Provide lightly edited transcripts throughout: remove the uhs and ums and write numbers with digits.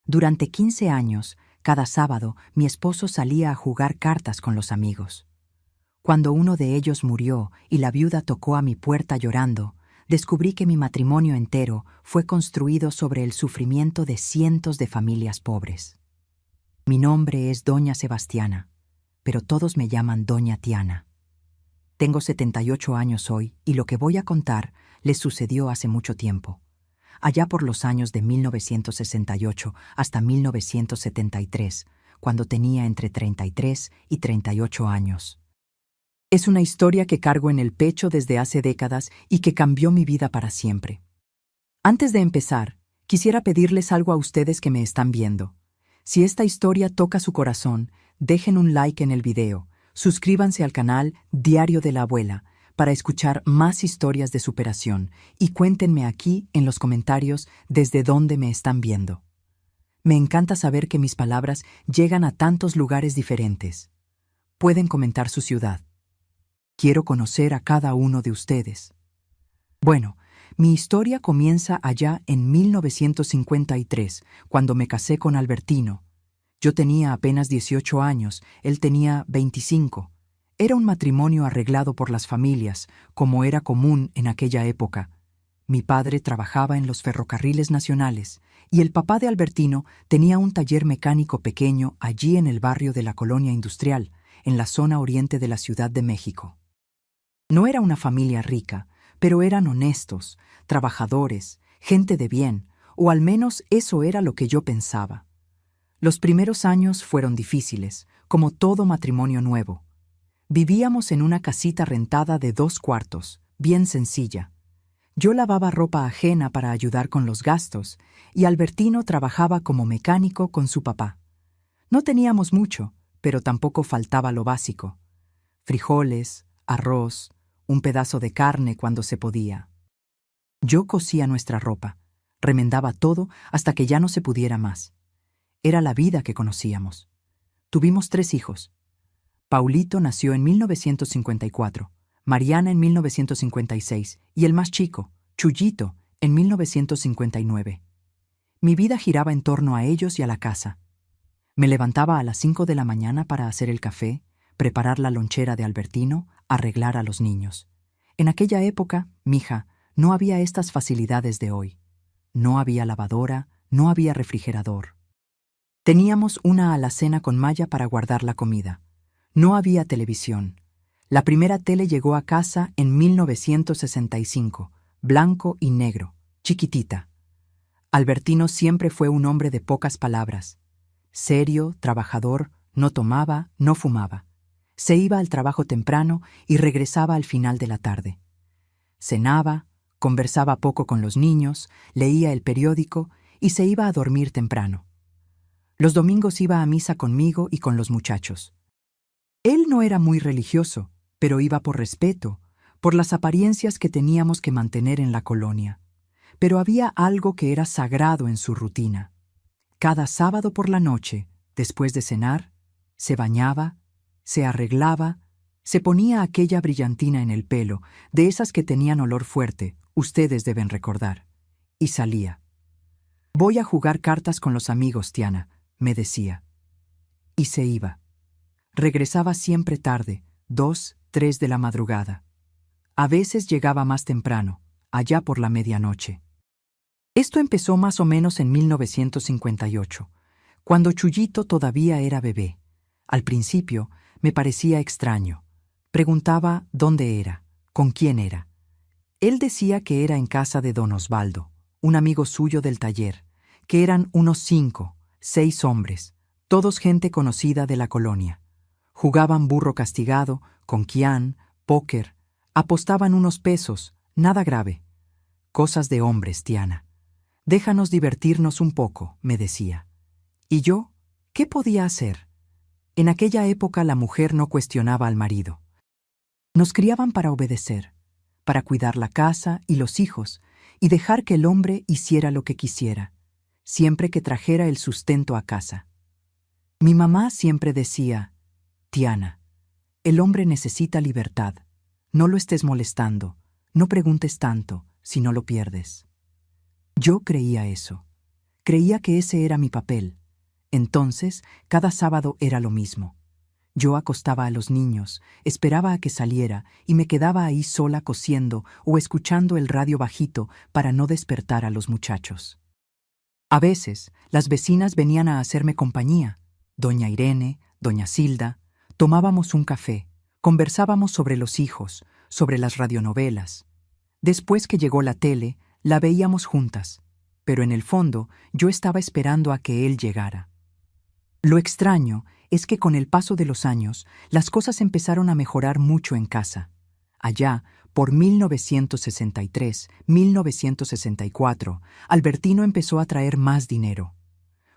Durante 15 años, cada sábado, mi esposo salía a jugar cartas con los amigos. Cuando uno de ellos murió y la viuda tocó a mi puerta llorando, descubrí que mi matrimonio entero fue construido sobre el sufrimiento de cientos de familias pobres. Mi nombre es Doña Sebastiana, pero todos me llaman Doña Tiana. Tengo 78 años hoy y lo que voy a contar les sucedió hace mucho tiempo, allá por los años de 1968 hasta 1973, cuando tenía entre 33 y 38 años. Es una historia que cargo en el pecho desde hace décadas y que cambió mi vida para siempre. Antes de empezar, quisiera pedirles algo a ustedes que me están viendo. Si esta historia toca su corazón, dejen un like en el video, suscríbanse al canal Diario de la Abuela para escuchar más historias de superación y cuéntenme aquí en los comentarios desde dónde me están viendo. Me encanta saber que mis palabras llegan a tantos lugares diferentes. Pueden comentar su ciudad. Quiero conocer a cada uno de ustedes. Bueno, mi historia comienza allá en 1953, cuando me casé con Albertino. Yo tenía apenas 18 años, él tenía 25. Era un matrimonio arreglado por las familias, como era común en aquella época. Mi padre trabajaba en los ferrocarriles nacionales y el papá de Albertino tenía un taller mecánico pequeño allí en el barrio de la Colonia Industrial, en la zona oriente de la Ciudad de México. No era una familia rica, pero eran honestos, trabajadores, gente de bien, o al menos eso era lo que yo pensaba. Los primeros años fueron difíciles, como todo matrimonio nuevo. Vivíamos en una casita rentada de 2 cuartos, bien sencilla. Yo lavaba ropa ajena para ayudar con los gastos, y Albertino trabajaba como mecánico con su papá. No teníamos mucho, pero tampoco faltaba lo básico: frijoles, arroz, un pedazo de carne cuando se podía. Yo cosía nuestra ropa, remendaba todo hasta que ya no se pudiera más. Era la vida que conocíamos. Tuvimos 3 hijos. Paulito nació en 1954, Mariana en 1956 y el más chico, Chuyito, en 1959. Mi vida giraba en torno a ellos y a la casa. Me levantaba a las 5 de la mañana para hacer el café, preparar la lonchera de Albertino, arreglar a los niños. En aquella época, mija, no había estas facilidades de hoy. No había lavadora, no había refrigerador. Teníamos una alacena con malla para guardar la comida. No había televisión. La primera tele llegó a casa en 1965, blanco y negro, chiquitita. Albertino siempre fue un hombre de pocas palabras. Serio, trabajador, no tomaba, no fumaba. Se iba al trabajo temprano y regresaba al final de la tarde. Cenaba, conversaba poco con los niños, leía el periódico y se iba a dormir temprano. Los domingos iba a misa conmigo y con los muchachos. Él no era muy religioso, pero iba por respeto, por las apariencias que teníamos que mantener en la colonia. Pero había algo que era sagrado en su rutina. Cada sábado por la noche, después de cenar, se bañaba, se arreglaba, se ponía aquella brillantina en el pelo, de esas que tenían olor fuerte, ustedes deben recordar, y salía. «Voy a jugar cartas con los amigos, Tiana», me decía. Y se iba. Regresaba siempre tarde, 2, 3 de la madrugada. A veces llegaba más temprano, allá por la medianoche. Esto empezó más o menos en 1958, cuando Chuyito todavía era bebé. Al principio me parecía extraño. Preguntaba dónde era, con quién era. Él decía que era en casa de don Osvaldo, un amigo suyo del taller, que eran unos 5, 6 hombres, todos gente conocida de la colonia. Jugaban burro castigado, conquián, póker, apostaban unos pesos, nada grave. Cosas de hombres, Tiana. Déjanos divertirnos un poco, me decía. ¿Y yo? ¿Qué podía hacer? En aquella época la mujer no cuestionaba al marido. Nos criaban para obedecer, para cuidar la casa y los hijos, y dejar que el hombre hiciera lo que quisiera, siempre que trajera el sustento a casa. Mi mamá siempre decía: «Tiana, el hombre necesita libertad. No lo estés molestando, no preguntes tanto, si no lo pierdes». Yo creía eso. Creía que ese era mi papel. Entonces, cada sábado era lo mismo. Yo acostaba a los niños, esperaba a que saliera y me quedaba ahí sola cosiendo o escuchando el radio bajito para no despertar a los muchachos. A veces, las vecinas venían a hacerme compañía. Doña Irene, doña Silda. Tomábamos un café, conversábamos sobre los hijos, sobre las radionovelas. Después que llegó la tele, la veíamos juntas, pero en el fondo yo estaba esperando a que él llegara. Lo extraño es que con el paso de los años, las cosas empezaron a mejorar mucho en casa. Allá, por 1963, 1964, Albertino empezó a traer más dinero.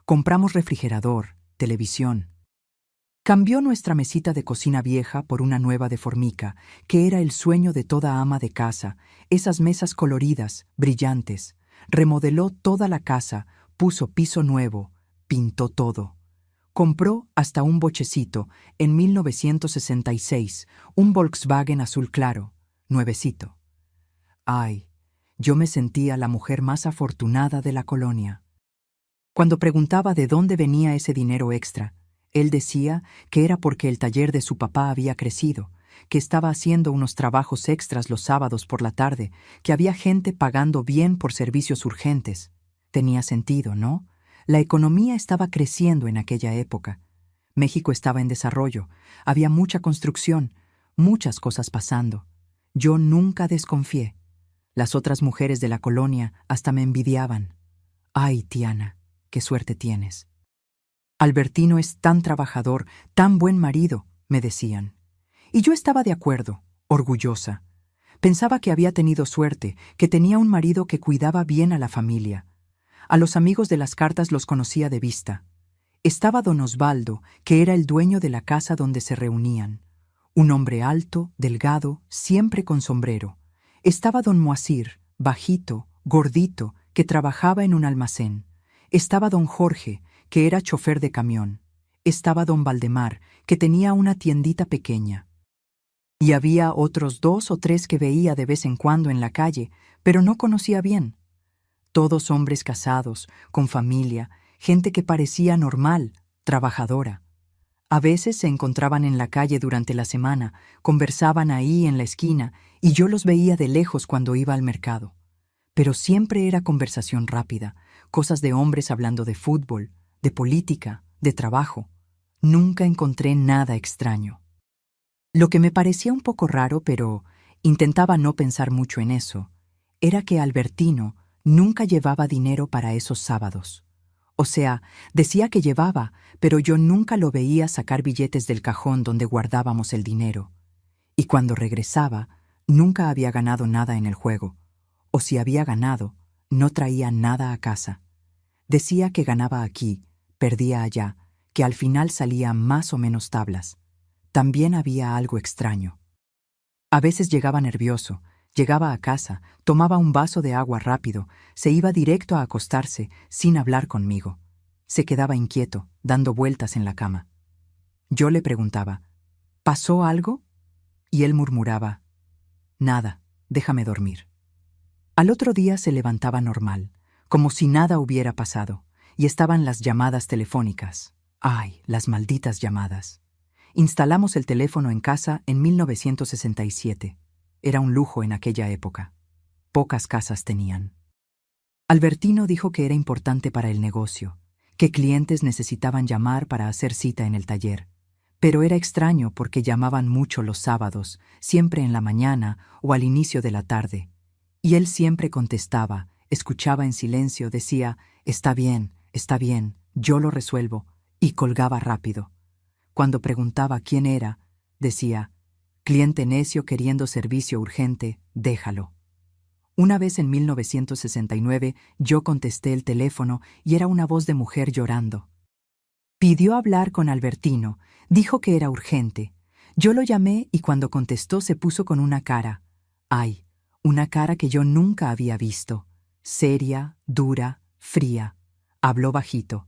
Compramos refrigerador, televisión. Cambió nuestra mesita de cocina vieja por una nueva de formica, que era el sueño de toda ama de casa, esas mesas coloridas, brillantes. Remodeló toda la casa, puso piso nuevo, pintó todo. Compró hasta un bochecito, en 1966, un Volkswagen azul claro, nuevecito. Ay, yo me sentía la mujer más afortunada de la colonia. Cuando preguntaba de dónde venía ese dinero extra, él decía que era porque el taller de su papá había crecido, que estaba haciendo unos trabajos extras los sábados por la tarde, que había gente pagando bien por servicios urgentes. Tenía sentido, ¿no? La economía estaba creciendo en aquella época. México estaba en desarrollo, había mucha construcción, muchas cosas pasando. Yo nunca desconfié. Las otras mujeres de la colonia hasta me envidiaban. Ay, Tiana, qué suerte tienes. Albertino es tan trabajador, tan buen marido, me decían. Y yo estaba de acuerdo, orgullosa. Pensaba que había tenido suerte, que tenía un marido que cuidaba bien a la familia. A los amigos de las cartas los conocía de vista. Estaba don Osvaldo, que era el dueño de la casa donde se reunían. Un hombre alto, delgado, siempre con sombrero. Estaba don Moacir, bajito, gordito, que trabajaba en un almacén. Estaba don Jorge, que era chofer de camión. Estaba don Valdemar, que tenía una tiendita pequeña. Y había otros 2 o 3 que veía de vez en cuando en la calle, pero no conocía bien. Todos hombres casados, con familia, gente que parecía normal, trabajadora. A veces se encontraban en la calle durante la semana, conversaban ahí en la esquina, y yo los veía de lejos cuando iba al mercado. Pero siempre era conversación rápida, cosas de hombres hablando de fútbol, de política, de trabajo. Nunca encontré nada extraño. Lo que me parecía un poco raro, pero intentaba no pensar mucho en eso, era que Albertino nunca llevaba dinero para esos sábados. O sea, decía que llevaba, pero yo nunca lo veía sacar billetes del cajón donde guardábamos el dinero. Y cuando regresaba, nunca había ganado nada en el juego. O si había ganado, no traía nada a casa. Decía que ganaba aquí, perdía allá, que al final salía más o menos tablas. También había algo extraño. A veces llegaba nervioso, llegaba a casa, tomaba un vaso de agua rápido, se iba directo a acostarse sin hablar conmigo. Se quedaba inquieto, dando vueltas en la cama. Yo le preguntaba, ¿pasó algo? Y él murmuraba, nada, déjame dormir. Al otro día se levantaba normal, como si nada hubiera pasado, y estaban las llamadas telefónicas. ¡Ay, las malditas llamadas! Instalamos el teléfono en casa en 1967. Era un lujo en aquella época. Pocas casas tenían. Albertino dijo que era importante para el negocio, que clientes necesitaban llamar para hacer cita en el taller. Pero era extraño porque llamaban mucho los sábados, siempre en la mañana o al inicio de la tarde. Y él siempre contestaba, escuchaba en silencio, decía, está bien, yo lo resuelvo, y colgaba rápido. Cuando preguntaba quién era, decía, cliente necio queriendo servicio urgente, déjalo. Una vez en 1969 yo contesté el teléfono y era una voz de mujer llorando. Pidió hablar con Albertino, dijo que era urgente. Yo lo llamé y cuando contestó se puso con una cara. Ay, una cara que yo nunca había visto. Seria, dura, fría. Habló bajito.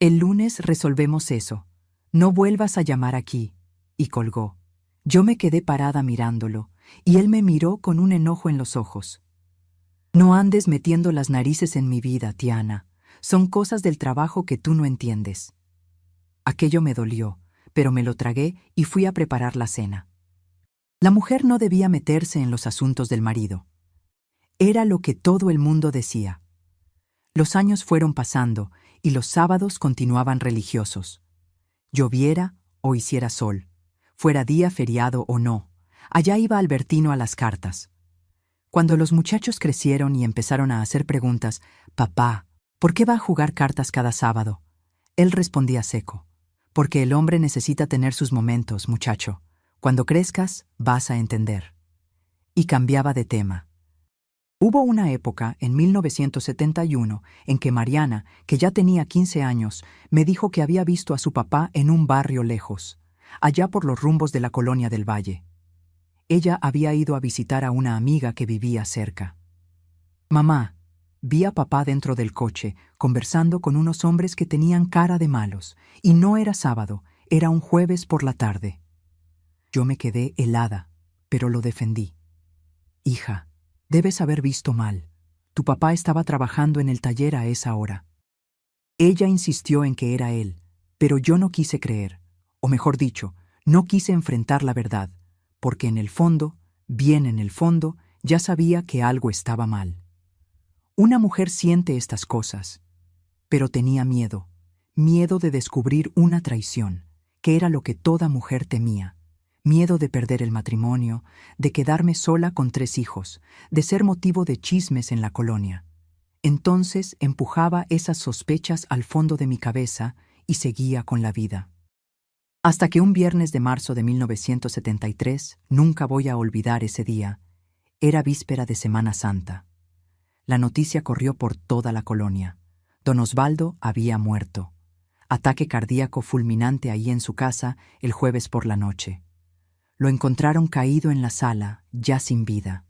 El lunes resolvemos eso. No vuelvas a llamar aquí. Y colgó. Yo me quedé parada mirándolo, y él me miró con un enojo en los ojos. No andes metiendo las narices en mi vida, Tiana. Son cosas del trabajo que tú no entiendes. Aquello me dolió, pero me lo tragué y fui a preparar la cena. La mujer no debía meterse en los asuntos del marido. Era lo que todo el mundo decía. Los años fueron pasando y los sábados continuaban religiosos. Lloviera o hiciera sol, fuera día feriado o no, allá iba Albertino a las cartas. Cuando los muchachos crecieron y empezaron a hacer preguntas, «Papá, ¿por qué va a jugar cartas cada sábado?», él respondía seco, «Porque el hombre necesita tener sus momentos, muchacho. Cuando crezcas, vas a entender». Y cambiaba de tema. Hubo una época, en 1971, en que Mariana, que ya tenía 15 años, me dijo que había visto a su papá en un barrio lejos, allá por los rumbos de la Colonia del Valle. Ella había ido a visitar a una amiga que vivía cerca. «Mamá, vi a papá dentro del coche, conversando con unos hombres que tenían cara de malos, y no era sábado, era un jueves por la tarde». Yo me quedé helada, pero lo defendí. «Hija, debes haber visto mal. Tu papá estaba trabajando en el taller a esa hora». Ella insistió en que era él, pero yo no quise creer, o mejor dicho, no quise enfrentar la verdad, porque en el fondo, bien en el fondo, ya sabía que algo estaba mal. Una mujer siente estas cosas, pero tenía miedo, miedo de descubrir una traición, que era lo que toda mujer temía. Miedo de perder el matrimonio, de quedarme sola con 3 hijos, de ser motivo de chismes en la colonia. Entonces empujaba esas sospechas al fondo de mi cabeza y seguía con la vida. Hasta que un viernes de marzo de 1973, nunca voy a olvidar ese día, era víspera de Semana Santa. La noticia corrió por toda la colonia. Don Osvaldo había muerto. Ataque cardíaco fulminante ahí en su casa el jueves por la noche. Lo encontraron caído en la sala, ya sin vida.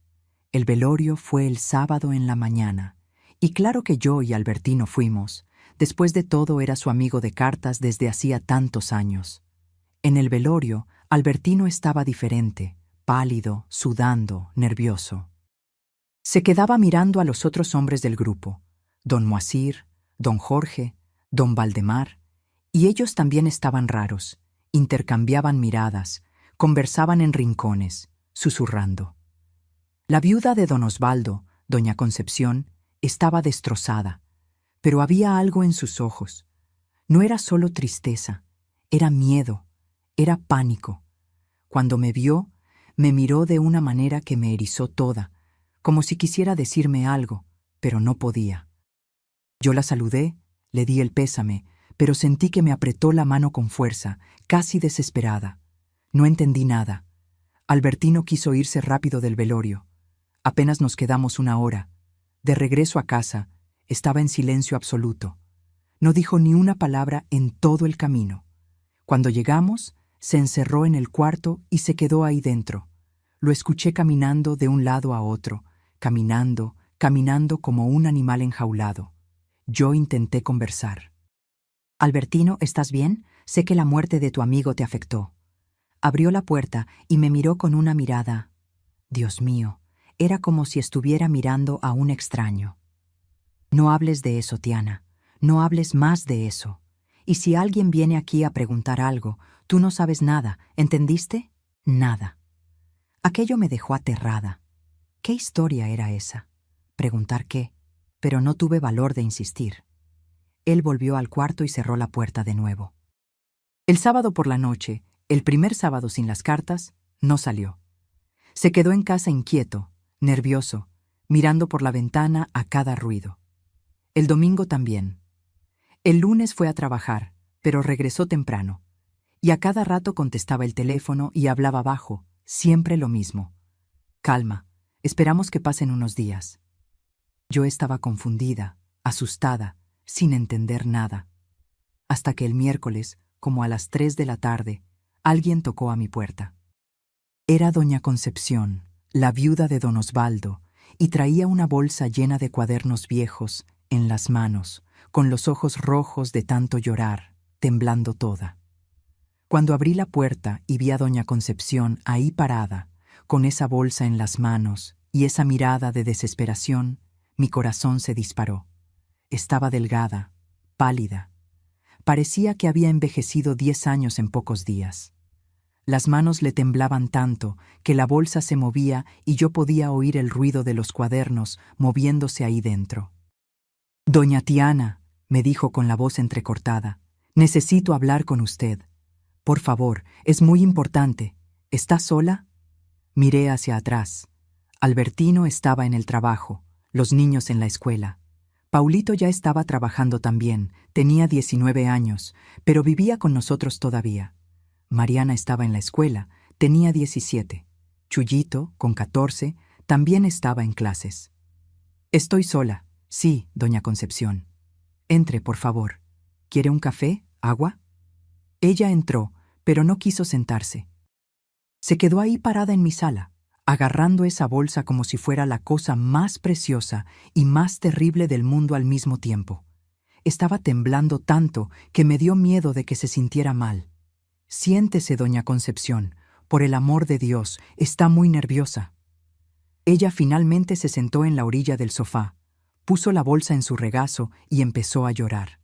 El velorio fue el sábado en la mañana, y claro que yo y Albertino fuimos. Después de todo era su amigo de cartas desde hacía tantos años. En el velorio, Albertino estaba diferente, pálido, sudando, nervioso. Se quedaba mirando a los otros hombres del grupo, don Moacir, don Jorge, don Valdemar, y ellos también estaban raros, intercambiaban miradas, conversaban en rincones, susurrando. La viuda de don Osvaldo, doña Concepción, estaba destrozada, pero había algo en sus ojos. No era solo tristeza, era miedo, era pánico. Cuando me vio, me miró de una manera que me erizó toda, como si quisiera decirme algo, pero no podía. Yo la saludé, le di el pésame, pero sentí que me apretó la mano con fuerza, casi desesperada. No entendí nada. Albertino quiso irse rápido del velorio. Apenas nos quedamos 1 hora. De regreso a casa, estaba en silencio absoluto. No dijo ni una palabra en todo el camino. Cuando llegamos, se encerró en el cuarto y se quedó ahí dentro. Lo escuché caminando de un lado a otro, caminando, caminando como un animal enjaulado. Yo intenté conversar. «Albertino, ¿estás bien? Sé que la muerte de tu amigo te afectó». Abrió la puerta y me miró con una mirada. Dios mío, era como si estuviera mirando a un extraño. «No hables de eso, Tiana. No hables más de eso. Y si alguien viene aquí a preguntar algo, tú no sabes nada, ¿entendiste? Nada». Aquello me dejó aterrada. ¿Qué historia era esa? Preguntar qué, pero no tuve valor de insistir. Él volvió al cuarto y cerró la puerta de nuevo. El sábado por la noche, el primer sábado sin las cartas, no salió. Se quedó en casa inquieto, nervioso, mirando por la ventana a cada ruido. El domingo también. El lunes fue a trabajar, pero regresó temprano. Y a cada rato contestaba el teléfono y hablaba bajo, siempre lo mismo. «Calma, esperamos que pasen unos días». Yo estaba confundida, asustada, sin entender nada. Hasta que el miércoles, como a las 3 de la tarde, alguien tocó a mi puerta. Era doña Concepción, la viuda de don Osvaldo, y traía una bolsa llena de cuadernos viejos en las manos, con los ojos rojos de tanto llorar, temblando toda. Cuando abrí la puerta y vi a doña Concepción ahí parada, con esa bolsa en las manos y esa mirada de desesperación, mi corazón se disparó. estaba delgada, pálida. Parecía que había envejecido 10 años en pocos días. Las manos le temblaban tanto que la bolsa se movía y yo podía oír el ruido de los cuadernos moviéndose ahí dentro. «Doña Tiana», me dijo con la voz entrecortada, «necesito hablar con usted. Por favor, es muy importante. ¿Está sola?» Miré hacia atrás. Albertino estaba en el trabajo, los niños en la escuela. Paulito ya estaba trabajando también, tenía 19 años, pero vivía con nosotros todavía. Mariana estaba en la escuela, tenía 17. Chuyito, con 14, también estaba en clases. «Estoy sola. Sí, doña Concepción. Entre, por favor. ¿Quiere un café? ¿Agua?» Ella entró, pero no quiso sentarse. Se quedó ahí parada en mi sala, agarrando esa bolsa como si fuera la cosa más preciosa y más terrible del mundo al mismo tiempo. Estaba temblando tanto que me dio miedo de que se sintiera mal. «Siéntese, doña Concepción. Por el amor de Dios, está muy nerviosa». Ella finalmente se sentó en la orilla del sofá, puso la bolsa en su regazo y empezó a llorar.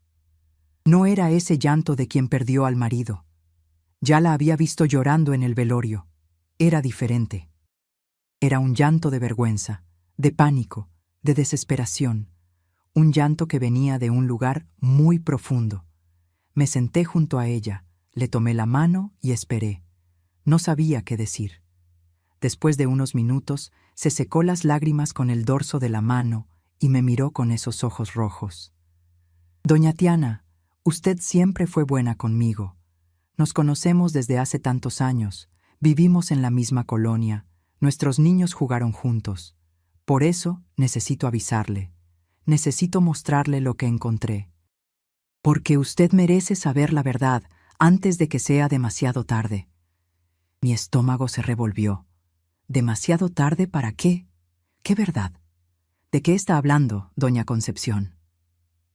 No era ese llanto de quien perdió al marido. Ya la había visto llorando en el velorio. Era diferente. Era un llanto de vergüenza, de pánico, de desesperación. Un llanto que venía de un lugar muy profundo. Me senté junto a ella, le tomé la mano y esperé. No sabía qué decir. Después de unos minutos, se secó las lágrimas con el dorso de la mano y me miró con esos ojos rojos. «Doña Tiana, usted siempre fue buena conmigo. Nos conocemos desde hace tantos años, vivimos en la misma colonia, nuestros niños jugaron juntos. Por eso necesito avisarle, necesito mostrarle lo que encontré. Porque usted merece saber la verdad antes de que sea demasiado tarde». Mi estómago se revolvió. ¿Demasiado tarde para qué? ¿Qué verdad? ¿De qué está hablando, doña Concepción?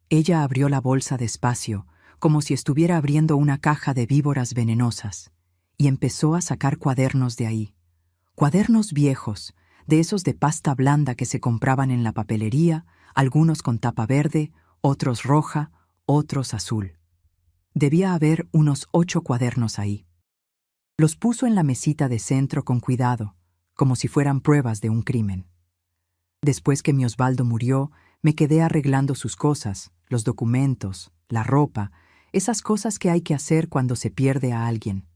Ella abrió la bolsa despacio, como si estuviera abriendo una caja de víboras venenosas, y empezó a sacar cuadernos de ahí. Cuadernos viejos, de esos de pasta blanda que se compraban en la papelería, algunos con tapa verde, otros roja, otros azul. Debía haber unos 8 cuadernos ahí. Los puso en la mesita de centro con cuidado, como si fueran pruebas de un crimen. Después que mi Osvaldo murió, me quedé arreglando sus cosas, los documentos, la ropa, esas cosas que hay que hacer cuando se pierde a alguien.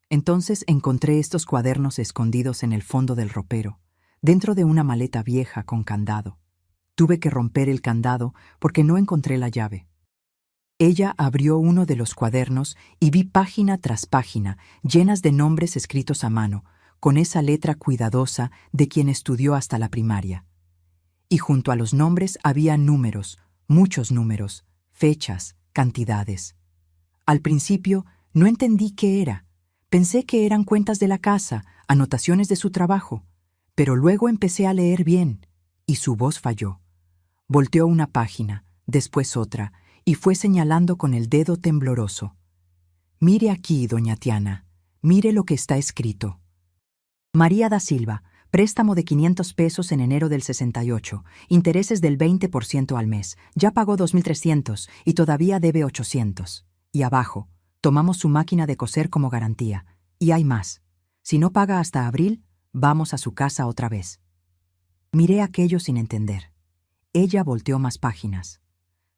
Entonces encontré estos cuadernos escondidos en el fondo del ropero, dentro de una maleta vieja con candado. Tuve que romper el candado porque no encontré la llave. Ella abrió uno de los cuadernos y vi página tras página, llenas de nombres escritos a mano, con esa letra cuidadosa de quien estudió hasta la primaria. Y junto a los nombres había números, muchos números, fechas, cantidades. Al principio no entendí qué era. Pensé que eran cuentas de la casa, anotaciones de su trabajo, pero luego empecé a leer bien, y su voz falló. Volteó una página, después otra, y fue señalando con el dedo tembloroso. «Mire aquí, doña Tiana, mire lo que está escrito. María da Silva, préstamo de 500 pesos en enero del 68, intereses del 20% al mes, ya pagó 2.300 y todavía debe 800. Y abajo, tomamos su máquina de coser como garantía. Y hay más. Si no paga hasta abril, vamos a su casa otra vez». Miré aquello sin entender. Ella volteó más páginas.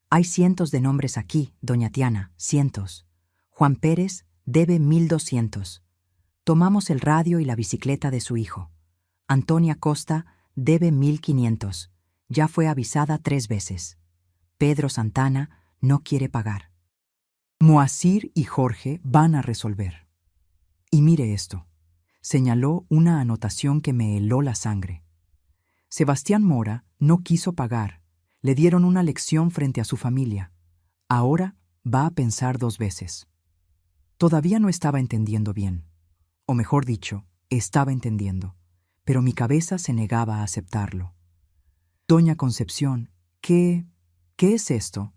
«Hay cientos de nombres aquí, doña Tiana, cientos. Juan Pérez debe 1.200. Tomamos el radio y la bicicleta de su hijo. Antonia Costa debe 1.500. Ya fue avisada 3 veces. Pedro Santana no quiere pagar. Moacir y Jorge van a resolver. Y mire esto». Señaló una anotación que me heló la sangre. Sebastián Mora no quiso pagar. Le dieron una lección frente a su familia. Ahora va a pensar 2 veces. Todavía no estaba entendiendo bien. O mejor dicho, estaba entendiendo, pero mi cabeza se negaba a aceptarlo. «Doña Concepción, ¿qué es esto?»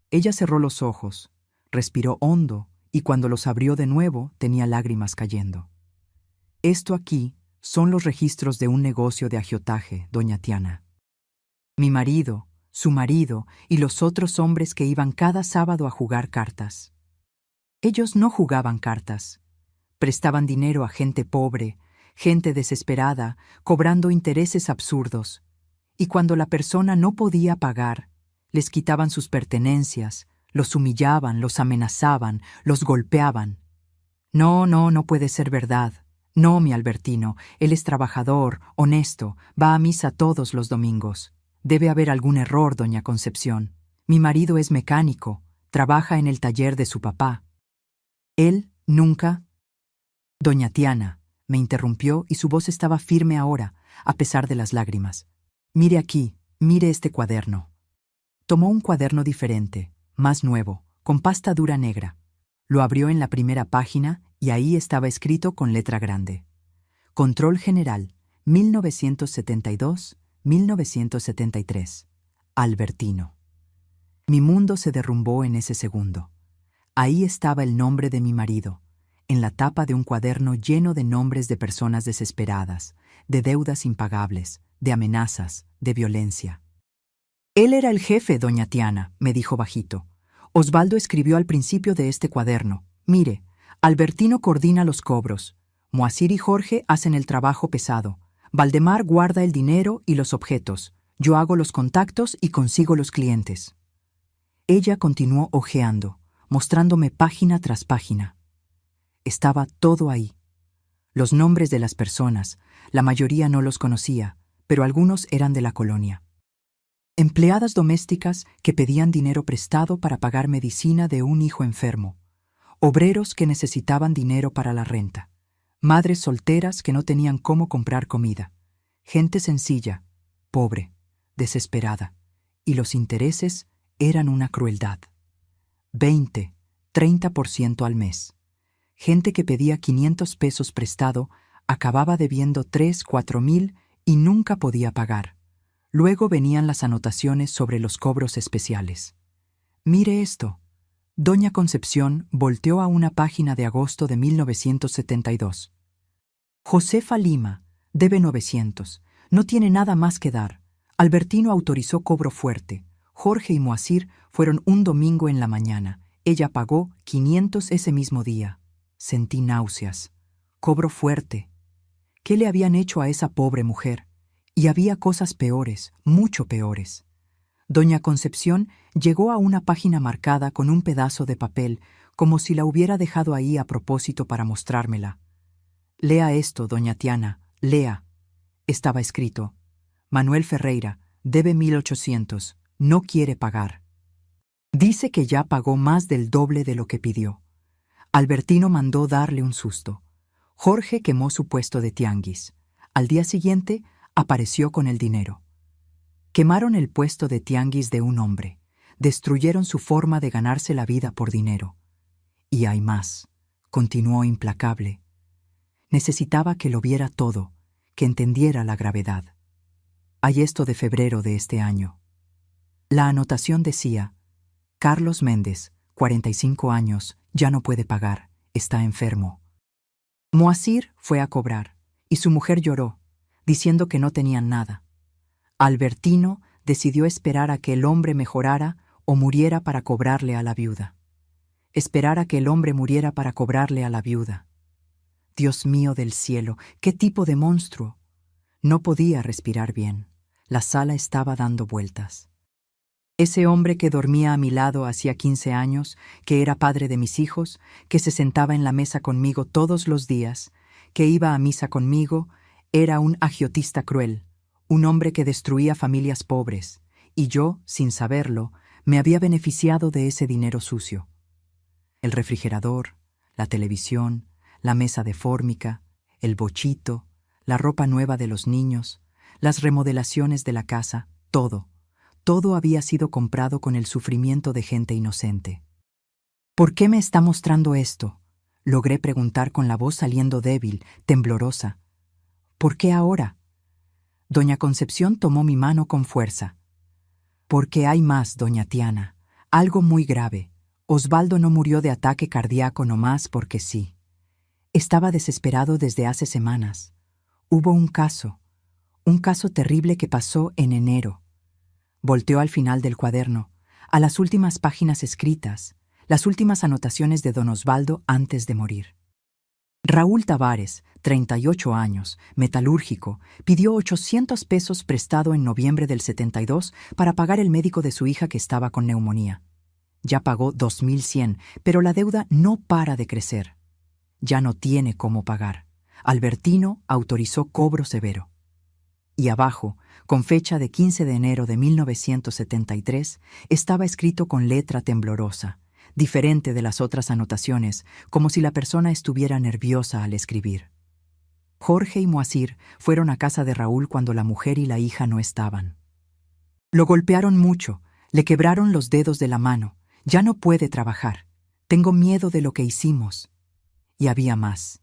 Ella cerró los ojos, respiró hondo y cuando los abrió de nuevo tenía lágrimas cayendo. «Esto aquí son los registros de un negocio de agiotaje, doña Tiana. Mi marido, su marido y los otros hombres que iban cada sábado a jugar cartas. Ellos no jugaban cartas. Prestaban dinero a gente pobre, gente desesperada, cobrando intereses absurdos. Y cuando la persona no podía pagar, les quitaban sus pertenencias, los humillaban, los amenazaban, los golpeaban. No, no, no puede ser verdad. No, mi Albertino, él es trabajador, honesto, va a misa todos los domingos. Debe haber algún error, doña Concepción. Mi marido es mecánico, trabaja en el taller de su papá. Él nunca... Doña Tiana me interrumpió y su voz estaba firme ahora, a pesar de las lágrimas. Mire aquí, mire este cuaderno. Tomó un cuaderno diferente, más nuevo, con pasta dura negra. Lo abrió en la primera página y ahí estaba escrito con letra grande. Control General, 1972-1973. Albertino. Mi mundo se derrumbó en ese segundo. Ahí estaba el nombre de mi marido, en la tapa de un cuaderno lleno de nombres de personas desesperadas, de deudas impagables, de amenazas, de violencia. Él era el jefe, doña Tiana, me dijo bajito. Osvaldo escribió al principio de este cuaderno. Mire, Albertino coordina los cobros. Moacir y Jorge hacen el trabajo pesado. Valdemar guarda el dinero y los objetos. Yo hago los contactos y consigo los clientes. Ella continuó hojeando, mostrándome página tras página. Estaba todo ahí. Los nombres de las personas, la mayoría no los conocía, pero algunos eran de la colonia. Empleadas domésticas que pedían dinero prestado para pagar medicina de un hijo enfermo. Obreros que necesitaban dinero para la renta. Madres solteras que no tenían cómo comprar comida. Gente sencilla, pobre, desesperada. Y los intereses eran una crueldad. 20, 30% al mes. Gente que pedía 500 pesos prestado, acababa debiendo 3, 4 mil y nunca podía pagar. Luego venían las anotaciones sobre los cobros especiales. Mire esto. Doña Concepción volteó a una página de agosto de 1972. Josefa Lima, debe 900. No tiene nada más que dar. Albertino autorizó cobro fuerte. Jorge y Moacir fueron un domingo en la mañana. Ella pagó 500 ese mismo día. Sentí náuseas. Cobro fuerte. ¿Qué le habían hecho a esa pobre mujer? Y había cosas peores, mucho peores. Doña Concepción llegó a una página marcada con un pedazo de papel, como si la hubiera dejado ahí a propósito para mostrármela. Lea esto, doña Tiana, lea. Estaba escrito. Manuel Ferreira, debe 1800, no quiere pagar. Dice que ya pagó más del doble de lo que pidió. Albertino mandó darle un susto. Jorge quemó su puesto de tianguis. Al día siguiente, apareció con el dinero. Quemaron el puesto de tianguis de un hombre. Destruyeron su forma de ganarse la vida por dinero. Y hay más. Continuó implacable. Necesitaba que lo viera todo, que entendiera la gravedad. Hay esto de febrero de este año. La anotación decía: Carlos Méndez, 45 años, ya no puede pagar, está enfermo. Moacir fue a cobrar, y su mujer lloró, diciendo que no tenían nada. Albertino decidió esperar a que el hombre mejorara o muriera para cobrarle a la viuda. Esperar a que el hombre muriera para cobrarle a la viuda. Dios mío del cielo, ¿qué tipo de monstruo? No podía respirar bien. La sala estaba dando vueltas. Ese hombre que dormía a mi lado hacía 15 años, que era padre de mis hijos, que se sentaba en la mesa conmigo todos los días, que iba a misa conmigo, era un agiotista cruel, un hombre que destruía familias pobres, y yo, sin saberlo, me había beneficiado de ese dinero sucio. El refrigerador, la televisión, la mesa de fórmica, el bochito, la ropa nueva de los niños, las remodelaciones de la casa, todo había sido comprado con el sufrimiento de gente inocente. ¿Por qué me está mostrando esto? Logré preguntar con la voz saliendo débil, temblorosa. ¿Por qué ahora? Doña Concepción tomó mi mano con fuerza. Porque hay más, doña Tiana, algo muy grave. Osvaldo no murió de ataque cardíaco nomás porque sí. Estaba desesperado desde hace semanas. Hubo un caso terrible que pasó en enero. Volteó al final del cuaderno, a las últimas páginas escritas, las últimas anotaciones de don Osvaldo antes de morir. Raúl Tavares, 38 años, metalúrgico, pidió 800 pesos prestado en noviembre del 72 para pagar el médico de su hija que estaba con neumonía. Ya pagó 2.100, pero la deuda no para de crecer. Ya no tiene cómo pagar. Albertino autorizó cobro severo. Y abajo, con fecha de 15 de enero de 1973, estaba escrito con letra temblorosa, diferente de las otras anotaciones, como si la persona estuviera nerviosa al escribir. Jorge y Moacir fueron a casa de Raúl cuando la mujer y la hija no estaban. Lo golpearon mucho, le quebraron los dedos de la mano. Ya no puede trabajar. Tengo miedo de lo que hicimos. Y había más.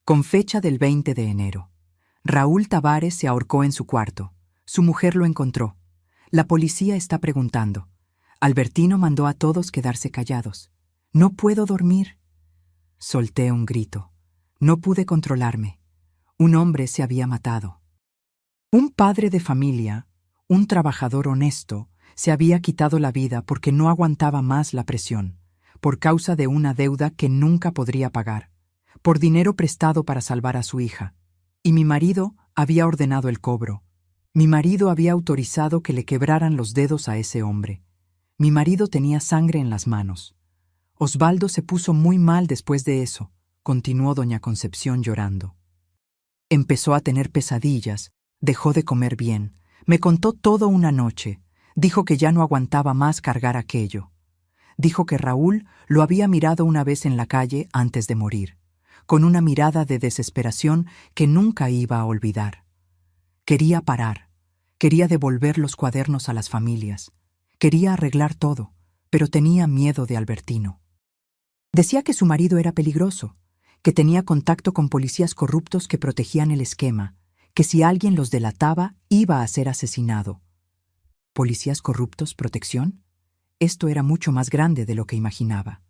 Con fecha del 20 de enero. Raúl Tavares se ahorcó en su cuarto. Su mujer lo encontró. La policía está preguntando. Albertino mandó a todos quedarse callados. No puedo dormir. Solté un grito. No pude controlarme. Un hombre se había matado. Un padre de familia, un trabajador honesto, se había quitado la vida porque no aguantaba más la presión, por causa de una deuda que nunca podría pagar, por dinero prestado para salvar a su hija. Y mi marido había ordenado el cobro. Mi marido había autorizado que le quebraran los dedos a ese hombre. Mi marido tenía sangre en las manos. Osvaldo se puso muy mal después de eso, continuó doña Concepción llorando. Empezó a tener pesadillas, dejó de comer bien, me contó todo una noche, dijo que ya no aguantaba más cargar aquello. Dijo que Raúl lo había mirado una vez en la calle antes de morir, con una mirada de desesperación que nunca iba a olvidar. Quería parar, quería devolver los cuadernos a las familias, quería arreglar todo, pero tenía miedo de Albertino. Decía que su marido era peligroso, que tenía contacto con policías corruptos que protegían el esquema, que si alguien los delataba iba a ser asesinado. ¿Policías corruptos, protección? Esto era mucho más grande de lo que imaginaba.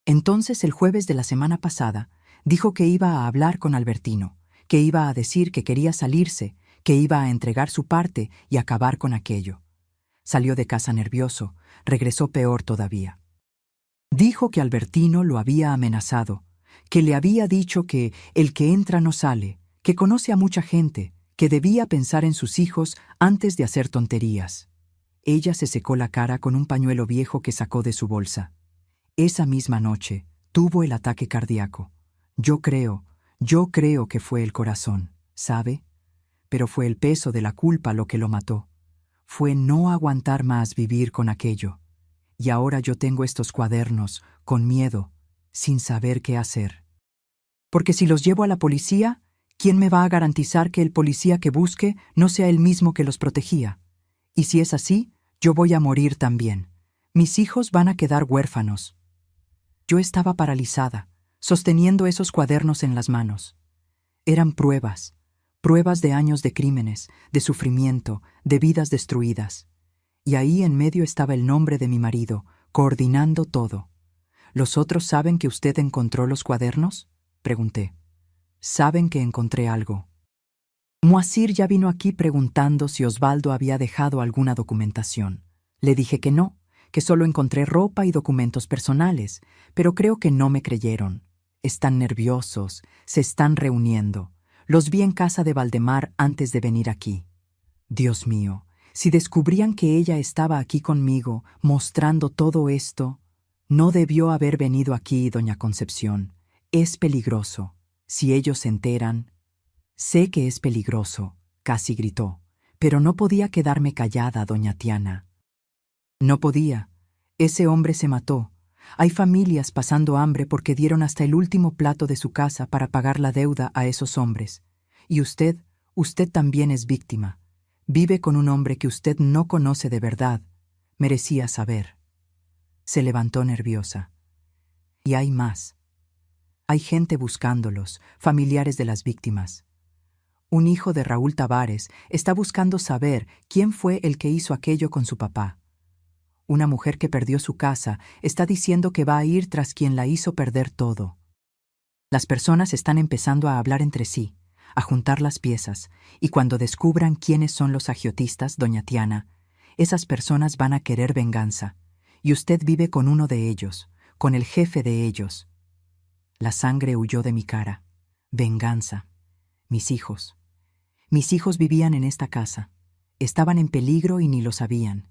Entonces, el jueves de la semana pasada, dijo que iba a hablar con Albertino, que iba a decir que quería salirse, que iba a entregar su parte y acabar con aquello. Salió de casa nervioso, regresó peor todavía. Dijo que Albertino lo había amenazado, que le había dicho que el que entra no sale, que conoce a mucha gente, que debía pensar en sus hijos antes de hacer tonterías. Ella se secó la cara con un pañuelo viejo que sacó de su bolsa. Esa misma noche tuvo el ataque cardíaco. Yo creo que fue el corazón, ¿sabe? Pero fue el peso de la culpa lo que lo mató. Fue no aguantar más vivir con aquello. Y ahora yo tengo estos cuadernos, con miedo, sin saber qué hacer. Porque si los llevo a la policía, ¿quién me va a garantizar que el policía que busque no sea el mismo que los protegía? Y si es así, yo voy a morir también. Mis hijos van a quedar huérfanos. Yo estaba paralizada, sosteniendo esos cuadernos en las manos. Eran pruebas de años de crímenes, de sufrimiento, de vidas destruidas. Y ahí en medio estaba el nombre de mi marido, coordinando todo. ¿Los otros saben que usted encontró los cuadernos?, pregunté. Saben que encontré algo. Moacir ya vino aquí preguntando si Osvaldo había dejado alguna documentación. Le dije que no, que solo encontré ropa y documentos personales, pero creo que no me creyeron. Están nerviosos, se están reuniendo. Los vi en casa de Valdemar antes de venir aquí. Dios mío, si descubrían que ella estaba aquí conmigo, mostrando todo esto, no debió haber venido aquí, doña Concepción. Es peligroso. Si ellos se enteran... Sé que es peligroso, casi gritó, pero no podía quedarme callada, doña Tiana. No podía. Ese hombre se mató. Hay familias pasando hambre porque dieron hasta el último plato de su casa para pagar la deuda a esos hombres. Y usted también es víctima. Vive con un hombre que usted no conoce de verdad. Merecía saber. Se levantó nerviosa. Y hay más. Hay gente buscándolos, familiares de las víctimas. Un hijo de Raúl Tavares está buscando saber quién fue el que hizo aquello con su papá. Una mujer que perdió su casa está diciendo que va a ir tras quien la hizo perder todo. Las personas están empezando a hablar entre sí, a juntar las piezas, y cuando descubran quiénes son los agiotistas, doña Tiana, Esas personas van a querer venganza, y usted vive con uno de ellos, con el jefe de ellos. La sangre huyó de mi cara. Venganza. Mis hijos. Mis hijos vivían en esta casa. Estaban en peligro y ni lo sabían.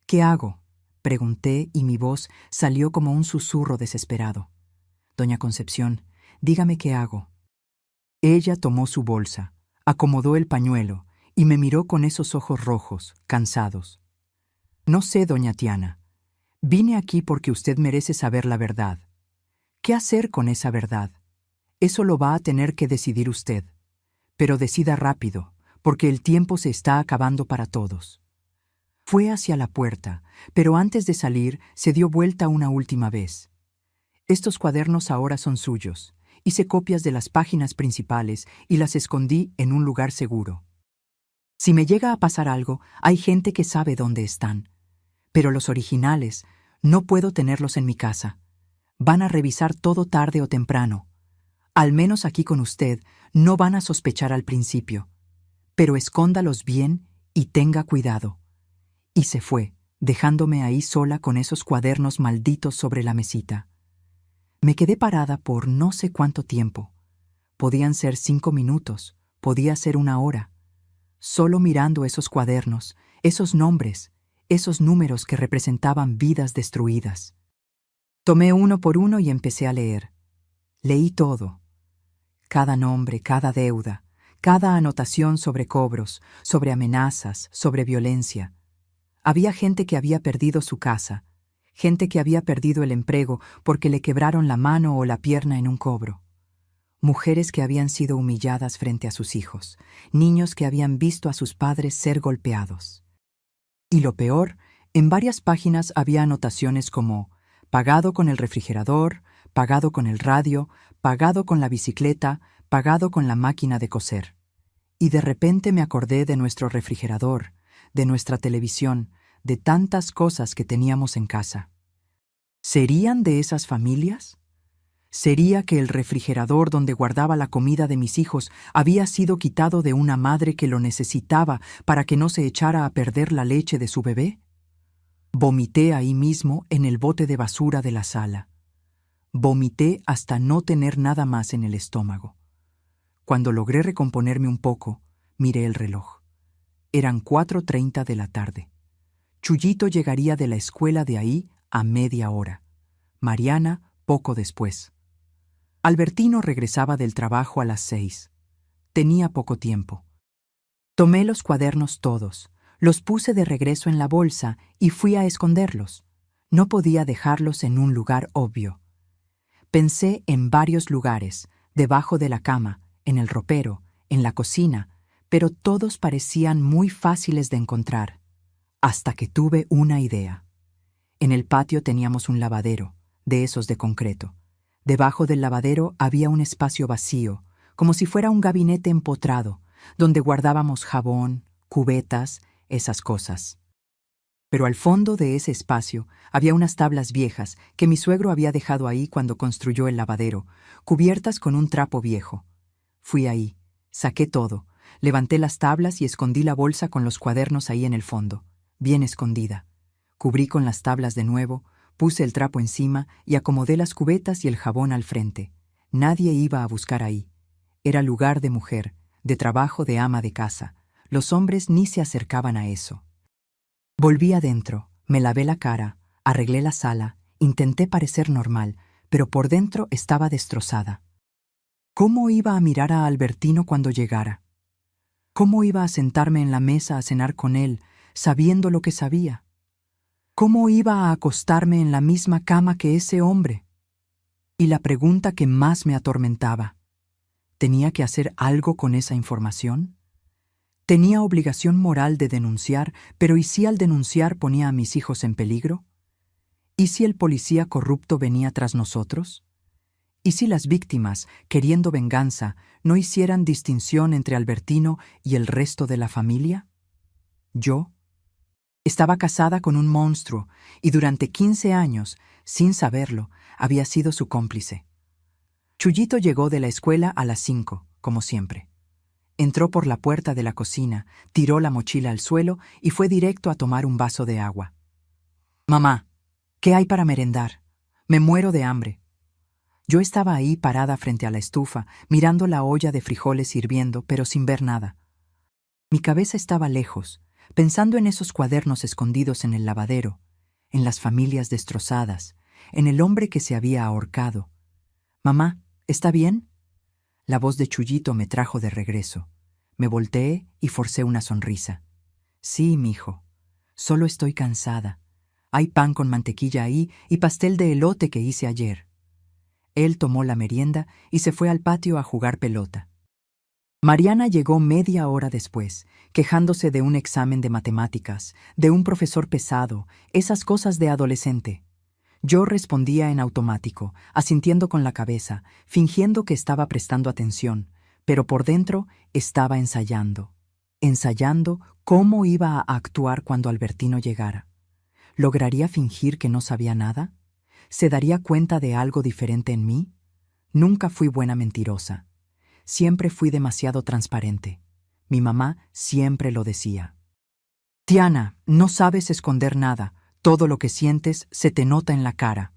¿Qué hago?, pregunté y mi voz salió como un susurro desesperado. Doña Concepción, dígame qué hago. Ella tomó su bolsa, acomodó el pañuelo y me miró con esos ojos rojos, cansados. No sé, doña Tiana. Vine aquí porque usted merece saber la verdad. ¿Qué hacer con esa verdad? Eso lo va a tener que decidir usted. Pero decida rápido, porque el tiempo se está acabando para todos. Fue hacia la puerta, pero antes de salir se dio vuelta una última vez. Estos cuadernos ahora son suyos. Hice copias de las páginas principales y las escondí en un lugar seguro. Si me llega a pasar algo, hay gente que sabe dónde están. Pero los originales, no puedo tenerlos en mi casa. Van a revisar todo tarde o temprano. Al menos aquí con usted, no van a sospechar al principio. Pero escóndalos bien y tenga cuidado. Y se fue, dejándome ahí sola con esos cuadernos malditos sobre la mesita. Me quedé parada por no sé cuánto tiempo. Podían ser 5 minutos, podía ser 1 hora. Solo mirando esos cuadernos, esos nombres, esos números que representaban vidas destruidas. Tomé uno por uno y empecé a leer. Leí todo. Cada nombre, cada deuda, cada anotación sobre cobros, sobre amenazas, sobre violencia. Había gente que había perdido su casa, gente que había perdido el empleo porque le quebraron la mano o la pierna en un cobro. Mujeres que habían sido humilladas frente a sus hijos, niños que habían visto a sus padres ser golpeados. Y lo peor, en varias páginas había anotaciones como pagado con el refrigerador, pagado con el radio, pagado con la bicicleta, pagado con la máquina de coser. Y de repente me acordé de nuestro refrigerador, de nuestra televisión, de tantas cosas que teníamos en casa. ¿Serían de esas familias? ¿Sería que el refrigerador donde guardaba la comida de mis hijos había sido quitado de una madre que lo necesitaba para que no se echara a perder la leche de su bebé? Vomité ahí mismo en el bote de basura de la sala. Vomité hasta no tener nada más en el estómago. Cuando logré recomponerme un poco, miré el reloj. Eran 4:30 de la tarde. Chuyito llegaría de la escuela de ahí a media hora. Mariana poco después. Albertino regresaba del trabajo a las 6. Tenía poco tiempo. Tomé los cuadernos todos, los puse de regreso en la bolsa y fui a esconderlos. No podía dejarlos en un lugar obvio. Pensé en varios lugares, debajo de la cama, en el ropero, en la cocina, pero todos parecían muy fáciles de encontrar, hasta que tuve una idea. En el patio teníamos un lavadero, de esos de concreto. Debajo del lavadero había un espacio vacío, como si fuera un gabinete empotrado, donde guardábamos jabón, cubetas, esas cosas. Pero al fondo de ese espacio había unas tablas viejas que mi suegro había dejado ahí cuando construyó el lavadero, cubiertas con un trapo viejo. Fui ahí, saqué todo, levanté las tablas y escondí la bolsa con los cuadernos ahí en el fondo, bien escondida. Cubrí con las tablas de nuevo, puse el trapo encima y acomodé las cubetas y el jabón al frente. Nadie iba a buscar ahí. Era lugar de mujer, de trabajo de ama de casa. Los hombres ni se acercaban a eso. Volví adentro, me lavé la cara, arreglé la sala, intenté parecer normal, pero por dentro estaba destrozada. ¿Cómo iba a mirar a Albertino cuando llegara? ¿Cómo iba a sentarme en la mesa a cenar con él, sabiendo lo que sabía? ¿Cómo iba a acostarme en la misma cama que ese hombre? Y la pregunta que más me atormentaba, ¿tenía que hacer algo con esa información? ¿Tenía obligación moral de denunciar, pero ¿y si al denunciar ponía a mis hijos en peligro? ¿Y si el policía corrupto venía tras nosotros? ¿Y si las víctimas, queriendo venganza, no hicieran distinción entre Albertino y el resto de la familia? Yo estaba casada con un monstruo y durante 15 años, sin saberlo, había sido su cómplice. Chuyito llegó de la escuela a las 5, como siempre. Entró por la puerta de la cocina, tiró la mochila al suelo y fue directo a tomar un vaso de agua. «Mamá, ¿qué hay para merendar? Me muero de hambre». Yo estaba ahí parada frente a la estufa, mirando la olla de frijoles hirviendo, pero sin ver nada. Mi cabeza estaba lejos, pensando en esos cuadernos escondidos en el lavadero, en las familias destrozadas, en el hombre que se había ahorcado. «Mamá, ¿está bien?». La voz de Chuyito me trajo de regreso. Me volteé y forcé una sonrisa. «Sí, mijo. Solo estoy cansada. Hay pan con mantequilla ahí y pastel de elote que hice ayer». Él tomó la merienda y se fue al patio a jugar pelota. Mariana llegó media hora después, quejándose de un examen de matemáticas, de un profesor pesado, esas cosas de adolescente. Yo respondía en automático, asintiendo con la cabeza, fingiendo que estaba prestando atención, pero por dentro estaba ensayando. Ensayando cómo iba a actuar cuando Albertino llegara. ¿Lograría fingir que no sabía nada? ¿Se daría cuenta de algo diferente en mí? Nunca fui buena mentirosa. Siempre fui demasiado transparente. Mi mamá siempre lo decía. «Tiana, no sabes esconder nada. Todo lo que sientes se te nota en la cara».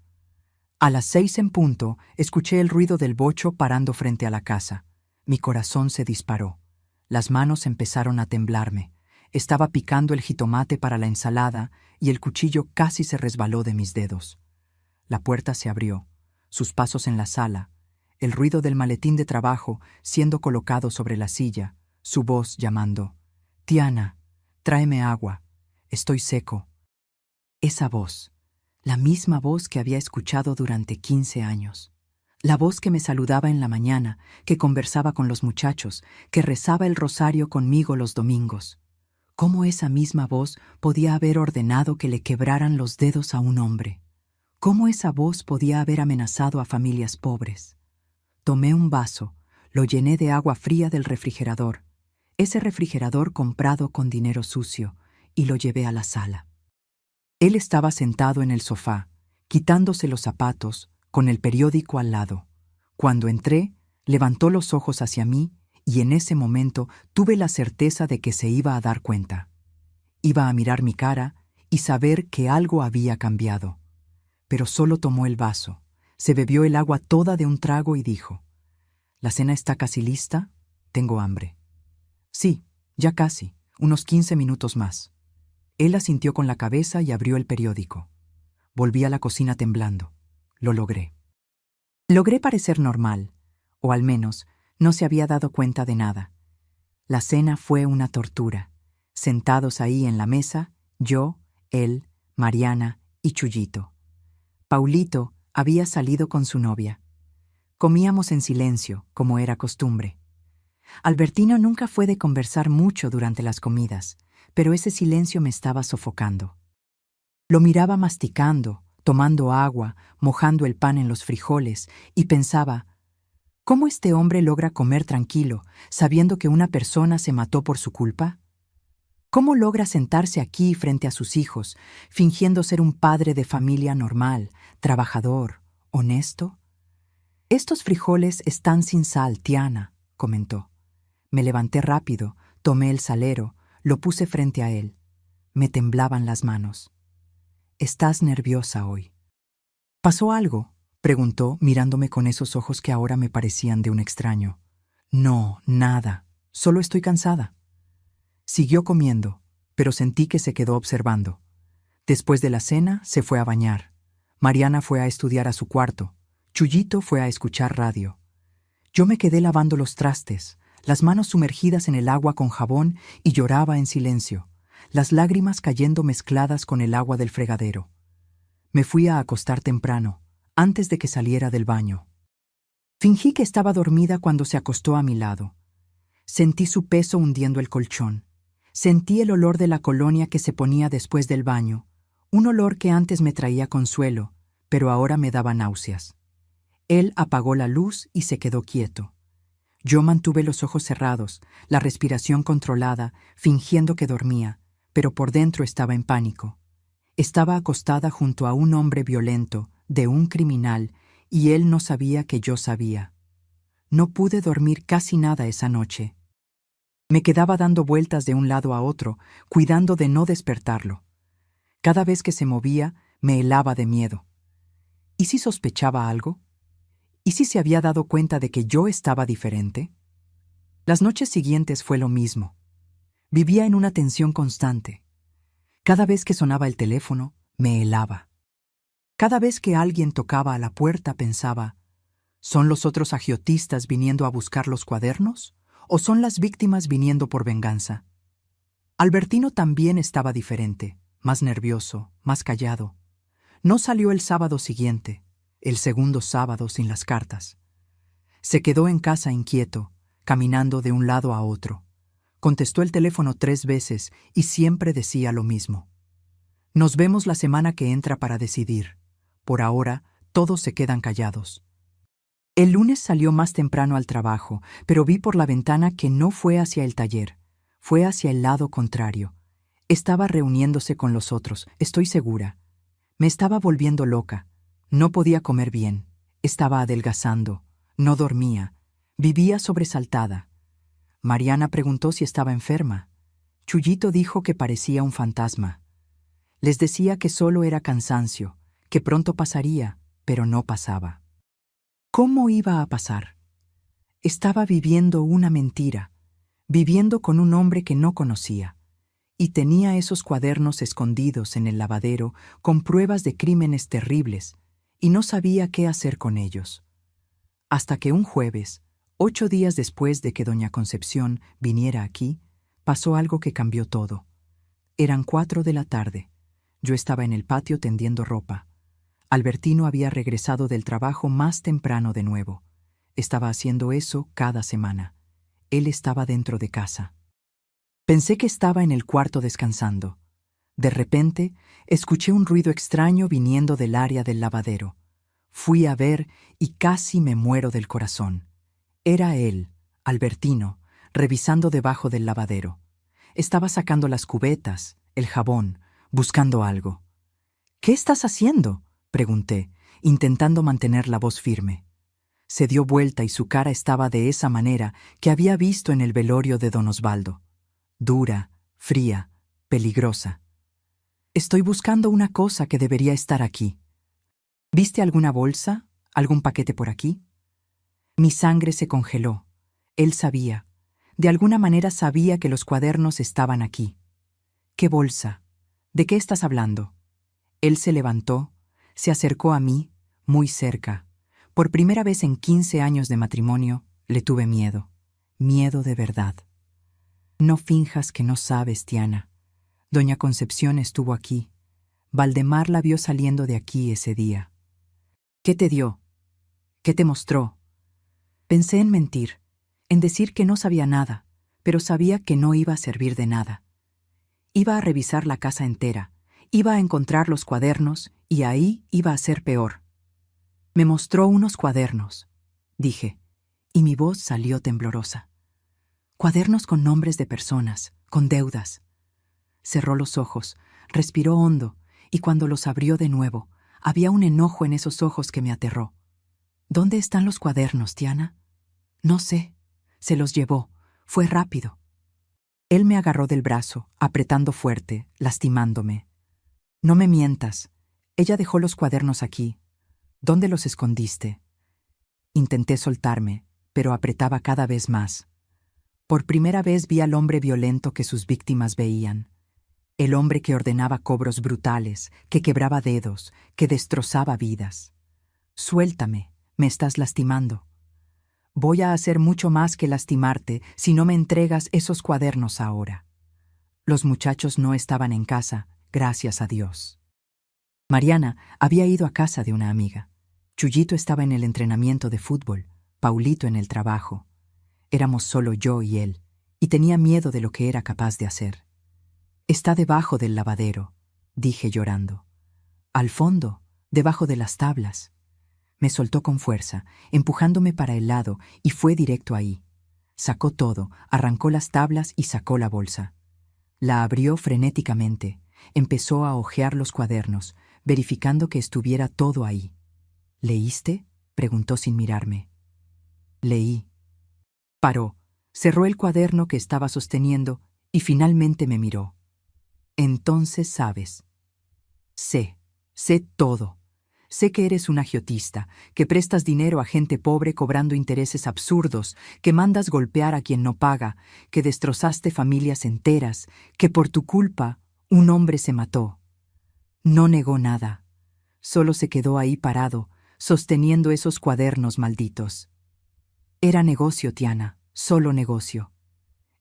A las 6 en punto, escuché el ruido del bocho parando frente a la casa. Mi corazón se disparó. Las manos empezaron a temblarme. Estaba picando el jitomate para la ensalada y el cuchillo casi se resbaló de mis dedos. La puerta se abrió, sus pasos en la sala, el ruido del maletín de trabajo siendo colocado sobre la silla, su voz llamando: «Tiana, tráeme agua, estoy seco». Esa voz, la misma voz que había escuchado durante 15 años. La voz que me saludaba en la mañana, que conversaba con los muchachos, que rezaba el rosario conmigo los domingos. ¿Cómo esa misma voz podía haber ordenado que le quebraran los dedos a un hombre? ¿Cómo esa voz podía haber amenazado a familias pobres? Tomé un vaso, lo llené de agua fría del refrigerador, ese refrigerador comprado con dinero sucio, y lo llevé a la sala. Él estaba sentado en el sofá, quitándose los zapatos, con el periódico al lado. Cuando entré, levantó los ojos hacia mí y en ese momento tuve la certeza de que se iba a dar cuenta. Iba a mirar mi cara y saber que algo había cambiado. Pero solo tomó el vaso, se bebió el agua toda de un trago y dijo: «¿La cena está casi lista? Tengo hambre». «Sí, ya casi, unos 15 minutos más». Él asintió con la cabeza y abrió el periódico. Volví a la cocina temblando. Lo logré. Logré parecer normal, o al menos no se había dado cuenta de nada. La cena fue una tortura. Sentados ahí en la mesa, yo, él, Mariana y Chuyito. Paulito había salido con su novia. Comíamos en silencio, como era costumbre. Albertino nunca fue de conversar mucho durante las comidas, pero ese silencio me estaba sofocando. Lo miraba masticando, tomando agua, mojando el pan en los frijoles, y pensaba: ¿cómo este hombre logra comer tranquilo, sabiendo que una persona se mató por su culpa? ¿Cómo logra sentarse aquí frente a sus hijos, fingiendo ser un padre de familia normal, trabajador, honesto? «Estos frijoles están sin sal, Tiana», comentó. Me levanté rápido, tomé el salero, lo puse frente a él. Me temblaban las manos. «Estás nerviosa hoy». «¿Pasó algo?», preguntó, mirándome con esos ojos que ahora me parecían de un extraño. «No, nada. Solo estoy cansada». Siguió comiendo, pero sentí que se quedó observando. Después de la cena, se fue a bañar. Mariana fue a estudiar a su cuarto. Chuyito fue a escuchar radio. Yo me quedé lavando los trastes, las manos sumergidas en el agua con jabón, y lloraba en silencio, las lágrimas cayendo mezcladas con el agua del fregadero. Me fui a acostar temprano, antes de que saliera del baño. Fingí que estaba dormida cuando se acostó a mi lado. Sentí su peso hundiendo el colchón. Sentí el olor de la colonia que se ponía después del baño, un olor que antes me traía consuelo, pero ahora me daba náuseas. Él apagó la luz y se quedó quieto. Yo mantuve los ojos cerrados, la respiración controlada, fingiendo que dormía, pero por dentro estaba en pánico. Estaba acostada junto a un hombre violento, de un criminal, y él no sabía que yo sabía. No pude dormir casi nada esa noche. Me quedaba dando vueltas de un lado a otro, cuidando de no despertarlo. Cada vez que se movía, me helaba de miedo. ¿Y si sospechaba algo? ¿Y si se había dado cuenta de que yo estaba diferente? Las noches siguientes fue lo mismo. Vivía en una tensión constante. Cada vez que sonaba el teléfono, me helaba. Cada vez que alguien tocaba a la puerta pensaba, ¿son los otros agiotistas viniendo a buscar los cuadernos? ¿O son las víctimas viniendo por venganza? Albertino también estaba diferente, más nervioso, más callado. No salió el sábado siguiente, el segundo sábado sin las cartas. Se quedó en casa inquieto, caminando de un lado a otro. Contestó el teléfono 3 veces y siempre decía lo mismo. Nos vemos la semana que entra para decidir. Por ahora, todos se quedan callados. El lunes salió más temprano al trabajo, pero vi por la ventana que no fue hacia el taller, fue hacia el lado contrario. Estaba reuniéndose con los otros, estoy segura. Me estaba volviendo loca. No podía comer bien. Estaba adelgazando. No dormía. Vivía sobresaltada. Mariana preguntó si estaba enferma. Chuyito dijo que parecía un fantasma. Les decía que solo era cansancio, que pronto pasaría, pero no pasaba. ¿Cómo iba a pasar? Estaba viviendo una mentira, viviendo con un hombre que no conocía, y tenía esos cuadernos escondidos en el lavadero con pruebas de crímenes terribles, y no sabía qué hacer con ellos. Hasta que un jueves, 8 días después de que doña Concepción viniera aquí, pasó algo que cambió todo. Eran 4 de la tarde. Yo estaba en el patio tendiendo ropa. Albertino había regresado del trabajo más temprano de nuevo. Estaba haciendo eso cada semana. Él estaba dentro de casa. Pensé que estaba en el cuarto descansando. De repente, escuché un ruido extraño viniendo del área del lavadero. Fui a ver y casi me muero del corazón. Era él, Albertino, revisando debajo del lavadero. Estaba sacando las cubetas, el jabón, buscando algo. «¿Qué estás haciendo?», pregunté, intentando mantener la voz firme. Se dio vuelta y su cara estaba de esa manera que había visto en el velorio de don Osvaldo. Dura, fría, peligrosa. «Estoy buscando una cosa que debería estar aquí. ¿Viste alguna bolsa? ¿Algún paquete por aquí?». Mi sangre se congeló. Él sabía. De alguna manera sabía que los cuadernos estaban aquí. «¿Qué bolsa? ¿De qué estás hablando?». Él se levantó, se acercó a mí, muy cerca. Por primera vez en 15 años de matrimonio, le tuve miedo. Miedo de verdad. «No finjas que no sabes, Tiana. Doña Concepción estuvo aquí. Valdemar la vio saliendo de aquí ese día». «¿Qué te dio? ¿Qué te mostró?». Pensé en mentir, en decir que no sabía nada, pero sabía que no iba a servir de nada. Iba a revisar la casa entera, iba a encontrar los cuadernos y ahí iba a ser peor. «Me mostró unos cuadernos», dije, y mi voz salió temblorosa. «Cuadernos con nombres de personas, con deudas». Cerró los ojos, respiró hondo, y cuando los abrió de nuevo, había un enojo en esos ojos que me aterró. «¿Dónde están los cuadernos, Tiana?». «No sé. Se los llevó. Fue rápido». Él me agarró del brazo, apretando fuerte, lastimándome. «No me mientas. Ella dejó los cuadernos aquí. ¿Dónde los escondiste?». Intenté soltarme, pero apretaba cada vez más. Por primera vez vi al hombre violento que sus víctimas veían. El hombre que ordenaba cobros brutales, que quebraba dedos, que destrozaba vidas. «Suéltame, me estás lastimando». «Voy a hacer mucho más que lastimarte si no me entregas esos cuadernos ahora». Los muchachos no estaban en casa, gracias a Dios. Mariana había ido a casa de una amiga. Chuyito estaba en el entrenamiento de fútbol, Paulito en el trabajo. Éramos solo yo y él, y tenía miedo de lo que era capaz de hacer. «Está debajo del lavadero», dije llorando. «Al fondo, debajo de las tablas». Me soltó con fuerza, empujándome para el lado, y fue directo ahí. Sacó todo, arrancó las tablas y sacó la bolsa. La abrió frenéticamente, empezó a hojear los cuadernos, verificando que estuviera todo ahí. «¿Leíste?», preguntó sin mirarme. «Leí». Paró, Cerró el cuaderno que estaba sosteniendo y finalmente me miró. Entonces sabes. Sé todo. Sé que eres un agiotista, que prestas dinero a gente pobre cobrando intereses absurdos, que mandas golpear a quien no paga, que destrozaste familias enteras, que por tu culpa un hombre se mató. No negó nada. Solo se quedó ahí parado, sosteniendo esos cuadernos malditos. Era negocio, Tiana, solo negocio.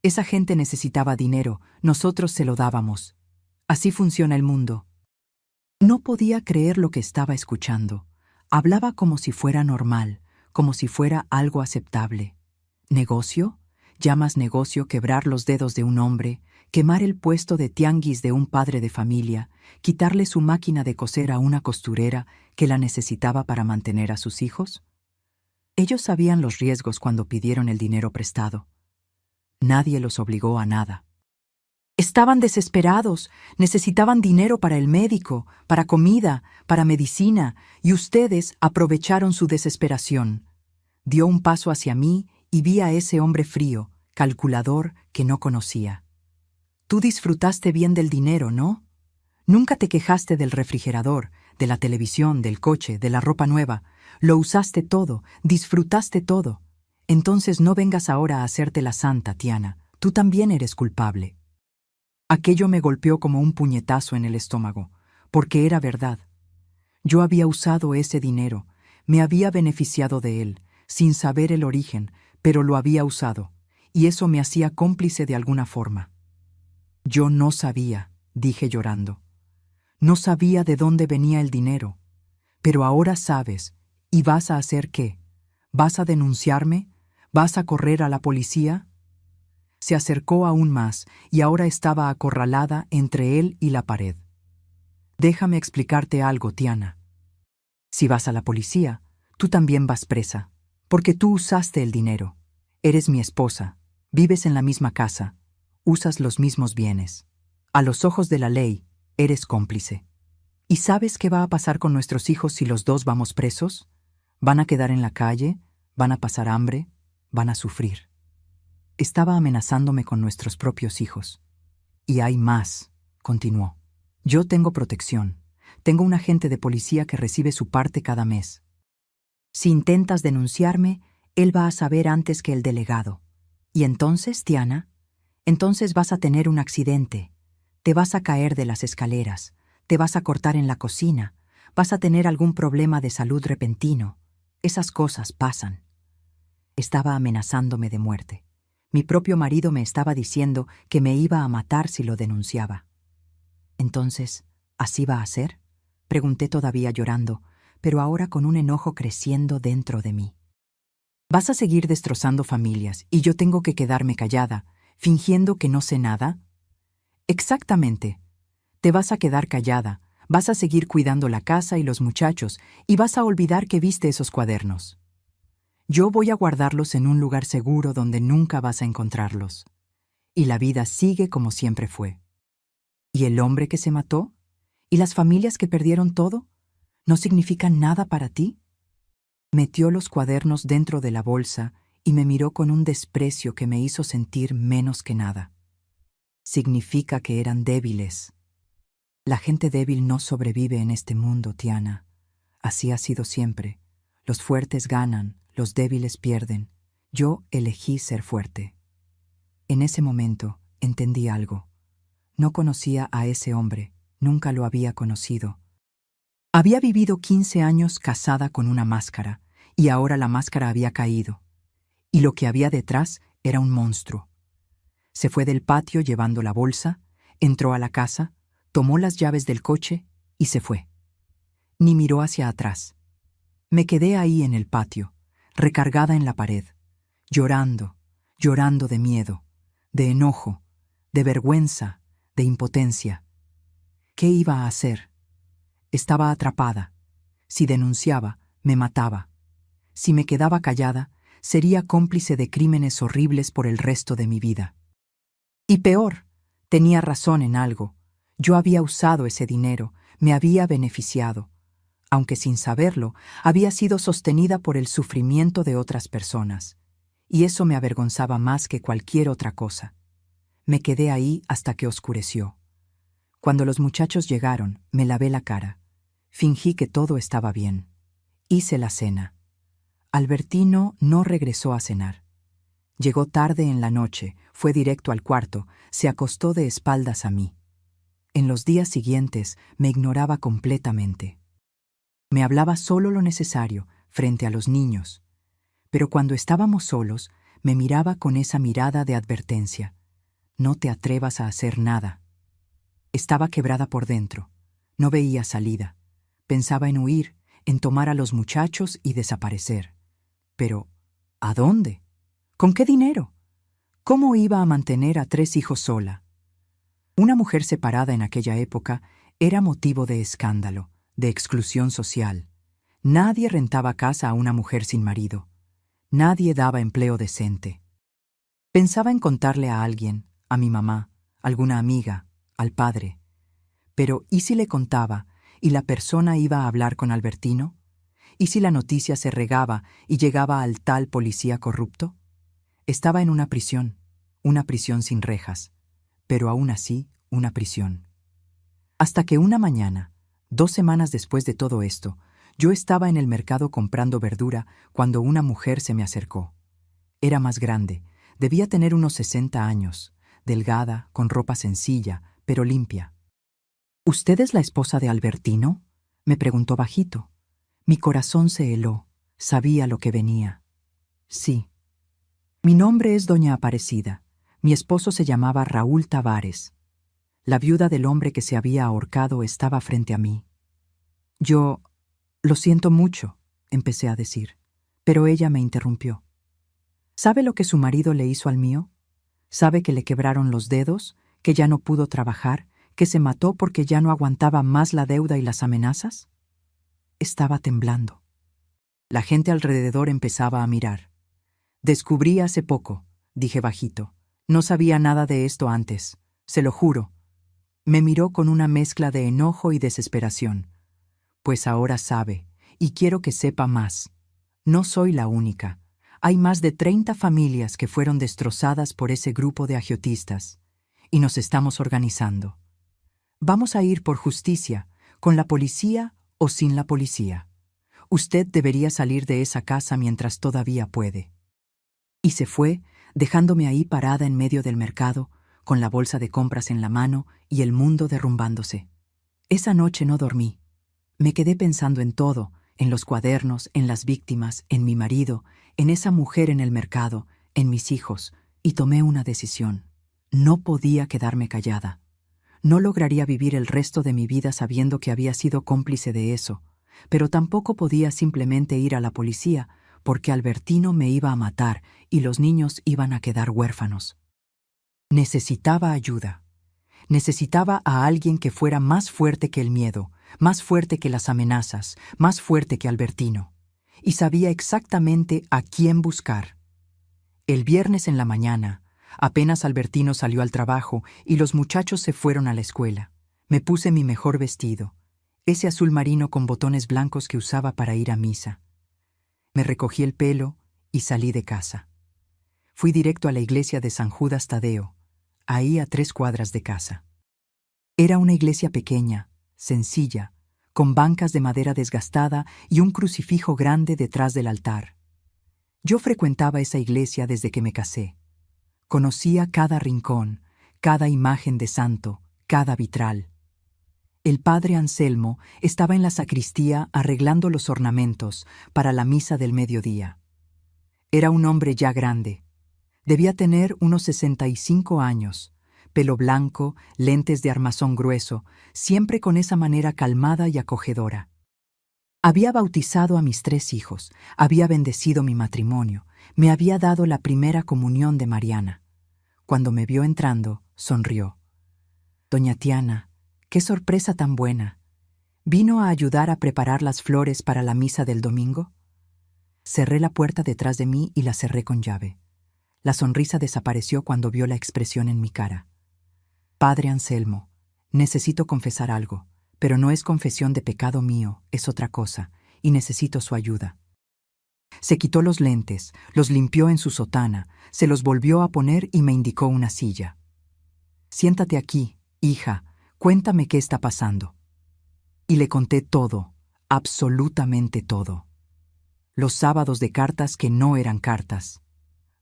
Esa gente necesitaba dinero, nosotros se lo dábamos. Así funciona el mundo. No podía creer lo que estaba escuchando. Hablaba como si fuera normal, como si fuera algo aceptable. ¿Negocio? ¿Llamas negocio quebrar los dedos de un hombre, quemar el puesto de tianguis de un padre de familia, quitarle su máquina de coser a una costurera que la necesitaba para mantener a sus hijos? Ellos sabían los riesgos cuando pidieron el dinero prestado. Nadie los obligó a nada. Estaban desesperados, necesitaban dinero para el médico, para comida, para medicina, y ustedes aprovecharon su desesperación. Dio un paso hacia mí y vi a ese hombre frío, calculador, que no conocía. Tú disfrutaste bien del dinero, ¿no? Nunca te quejaste del refrigerador, de la televisión, del coche, de la ropa nueva. Lo usaste todo, disfrutaste todo. Entonces no vengas ahora a hacerte la santa, Tiana. Tú también eres culpable. Aquello me golpeó como un puñetazo en el estómago, porque era verdad. Yo había usado ese dinero, me había beneficiado de él, sin saber el origen, pero lo había usado, y eso me hacía cómplice de alguna forma. Yo no sabía, dije llorando. No sabía de dónde venía el dinero, pero ahora sabes, ¿y vas a hacer qué? ¿Vas a denunciarme? ¿Vas a correr a la policía? Se acercó aún más y ahora estaba acorralada entre él y la pared. Déjame explicarte algo, Tiana. Si vas a la policía, tú también vas presa, porque tú usaste el dinero. Eres mi esposa, vives en la misma casa, usas los mismos bienes. A los ojos de la ley, eres cómplice. ¿Y sabes qué va a pasar con nuestros hijos si los dos vamos presos? Van a quedar en la calle, van a pasar hambre, van a sufrir. Estaba amenazándome con nuestros propios hijos. Y hay más, continuó. Yo tengo protección. Tengo un agente de policía que recibe su parte cada mes. Si intentas denunciarme, él va a saber antes que el delegado. Y entonces, Tiana, entonces vas a tener un accidente. Te vas a caer de las escaleras, te vas a cortar en la cocina, vas a tener algún problema de salud repentino. Esas cosas pasan. Estaba amenazándome de muerte. Mi propio marido me estaba diciendo que me iba a matar si lo denunciaba. Entonces, ¿así va a ser? Pregunté todavía llorando, pero ahora con un enojo creciendo dentro de mí. ¿Vas a seguir destrozando familias y yo tengo que quedarme callada, fingiendo que no sé nada? Exactamente. Te vas a quedar callada, vas a seguir cuidando la casa y los muchachos y vas a olvidar que viste esos cuadernos. Yo voy a guardarlos en un lugar seguro donde nunca vas a encontrarlos. Y la vida sigue como siempre fue. ¿Y el hombre que se mató? ¿Y las familias que perdieron todo? ¿No significan nada para ti? Metió los cuadernos dentro de la bolsa y me miró con un desprecio que me hizo sentir menos que nada. Significa que eran débiles. La gente débil no sobrevive en este mundo, Tiana. Así ha sido siempre. Los fuertes ganan, los débiles pierden. Yo elegí ser fuerte. En ese momento entendí algo. No conocía a ese hombre, nunca lo había conocido. Había vivido 15 años casada con una máscara, y ahora la máscara había caído. Y lo que había detrás era un monstruo. Se fue del patio llevando la bolsa, entró a la casa, tomó las llaves del coche y se fue. Ni miró hacia atrás. Me quedé ahí en el patio, recargada en la pared, llorando, llorando de miedo, de enojo, de vergüenza, de impotencia. ¿Qué iba a hacer? Estaba atrapada. Si denunciaba, me mataba. Si me quedaba callada, sería cómplice de crímenes horribles por el resto de mi vida. Y peor, tenía razón en algo. Yo había usado ese dinero, me había beneficiado. Aunque sin saberlo, había sido sostenida por el sufrimiento de otras personas. y eso me avergonzaba más que cualquier otra cosa. Me quedé ahí hasta que oscureció. Cuando los muchachos llegaron, me lavé la cara. Fingí que todo estaba bien. Hice la cena. Albertino no regresó a cenar. Llegó tarde en la noche, fue directo al cuarto, se acostó de espaldas a mí. En los días siguientes me ignoraba completamente. Me hablaba solo lo necesario, frente a los niños. Pero cuando estábamos solos, me miraba con esa mirada de advertencia. No te atrevas a hacer nada. Estaba quebrada por dentro. No veía salida. Pensaba en huir, en tomar a los muchachos y desaparecer. Pero, ¿a dónde? ¿Con qué dinero? ¿Cómo iba a mantener a 3 hijos sola? Una mujer separada en aquella época era motivo de escándalo, de exclusión social. Nadie rentaba casa a una mujer sin marido. Nadie daba empleo decente. Pensaba en contarle a alguien, a mi mamá, alguna amiga, al padre. Pero, ¿y si le contaba y la persona iba a hablar con Albertino? ¿Y si la noticia se regaba y llegaba al tal policía corrupto? Estaba en una prisión sin rejas, pero aún así una prisión. Hasta que una mañana, 2 semanas después de todo esto, yo estaba en el mercado comprando verdura cuando una mujer se me acercó. Era más grande, debía tener unos 60 años, delgada, con ropa sencilla, pero limpia. ¿Usted es la esposa de Albertino?, me preguntó bajito. Mi corazón se heló, sabía lo que venía. Sí. Mi nombre es doña Aparecida. Mi esposo se llamaba Raúl Tavares. La viuda del hombre que se había ahorcado estaba frente a mí. Yo, lo siento mucho, empecé a decir, pero ella me interrumpió. ¿Sabe lo que su marido le hizo al mío? ¿Sabe que le quebraron los dedos, que ya no pudo trabajar, que se mató porque ya no aguantaba más la deuda y las amenazas? Estaba temblando. La gente alrededor empezaba a mirar. Descubrí hace poco, dije bajito. No sabía nada de esto antes, se lo juro. Me miró con una mezcla de enojo y desesperación. Pues ahora sabe, y quiero que sepa más. No soy la única. Hay más de 30 familias que fueron destrozadas por ese grupo de agiotistas, y nos estamos organizando. Vamos a ir por justicia, con la policía o sin la policía. Usted debería salir de esa casa mientras todavía puede. Y se fue, dejándome ahí parada en medio del mercado, con la bolsa de compras en la mano y el mundo derrumbándose. Esa noche no dormí. Me quedé pensando en todo, en los cuadernos, en las víctimas, en mi marido, en esa mujer en el mercado, en mis hijos, y tomé una decisión. No podía quedarme callada. No lograría vivir el resto de mi vida sabiendo que había sido cómplice de eso, pero tampoco podía simplemente ir a la policía, porque Albertino me iba a matar y los niños iban a quedar huérfanos. Necesitaba ayuda. Necesitaba a alguien que fuera más fuerte que el miedo, más fuerte que las amenazas, más fuerte que Albertino. Y sabía exactamente a quién buscar. El viernes en la mañana, apenas Albertino salió al trabajo y los muchachos se fueron a la escuela, me puse mi mejor vestido, ese azul marino con botones blancos que usaba para ir a misa. Me recogí el pelo y salí de casa. Fui directo a la iglesia de San Judas Tadeo, ahí a 3 cuadras de casa. Era una iglesia pequeña, sencilla, con bancas de madera desgastada y un crucifijo grande detrás del altar. Yo frecuentaba esa iglesia desde que me casé. Conocía cada rincón, cada imagen de santo, cada vitral. El padre Anselmo estaba en la sacristía arreglando los ornamentos para la misa del mediodía. Era un hombre ya grande. Debía tener unos 65 años, pelo blanco, lentes de armazón grueso, siempre con esa manera calmada y acogedora. Había bautizado a mis 3 hijos, había bendecido mi matrimonio, me había dado la primera comunión de Mariana. Cuando me vio entrando, sonrió. «Doña Tiana, qué sorpresa tan buena. ¿Vino a ayudar a preparar las flores para la misa del domingo?» Cerré la puerta detrás de mí y la cerré con llave. La sonrisa desapareció cuando vio la expresión en mi cara. «Padre Anselmo, necesito confesar algo, pero no es confesión de pecado mío, es otra cosa, y necesito su ayuda. Se quitó los lentes, los limpió en su sotana, se los volvió a poner y me indicó una silla. «Siéntate aquí, hija, cuéntame qué está pasando». Y le conté todo, absolutamente todo. Los sábados de cartas que no eran cartas.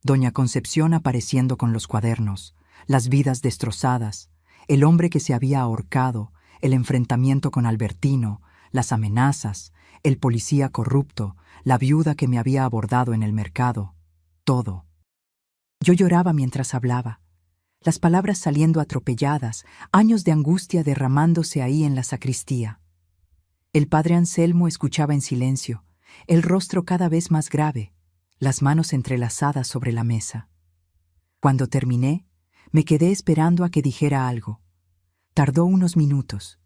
Doña Concepción apareciendo con los cuadernos, las vidas destrozadas, el hombre que se había ahorcado, el enfrentamiento con Albertino, las amenazas, el policía corrupto, la viuda que me había abordado en el mercado, todo. Yo lloraba mientras hablaba, las palabras saliendo atropelladas, años de angustia derramándose ahí en la sacristía. El padre Anselmo escuchaba en silencio, el rostro cada vez más grave, las manos entrelazadas sobre la mesa. Cuando terminé, me quedé esperando a que dijera algo. Tardó unos minutos.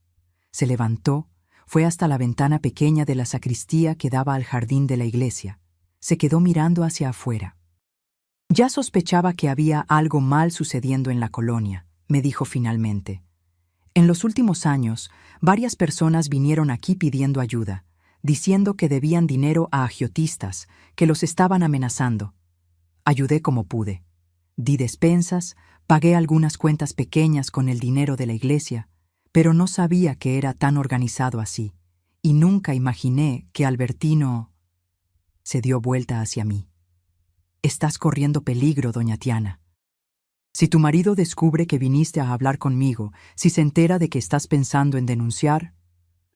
Se levantó, fue hasta la ventana pequeña de la sacristía que daba al jardín de la iglesia. Se quedó mirando hacia afuera. «Ya sospechaba que había algo mal sucediendo en la colonia», me dijo finalmente. «En los últimos años, varias personas vinieron aquí pidiendo ayuda, diciendo que debían dinero a agiotistas, que los estaban amenazando. Ayudé como pude. Di despensas, pagué algunas cuentas pequeñas con el dinero de la iglesia, pero no sabía que era tan organizado así, y nunca imaginé que Albertino...» Se dio vuelta hacia mí. «Estás corriendo peligro, doña Tiana. Si tu marido descubre que viniste a hablar conmigo, si se entera de que estás pensando en denunciar...».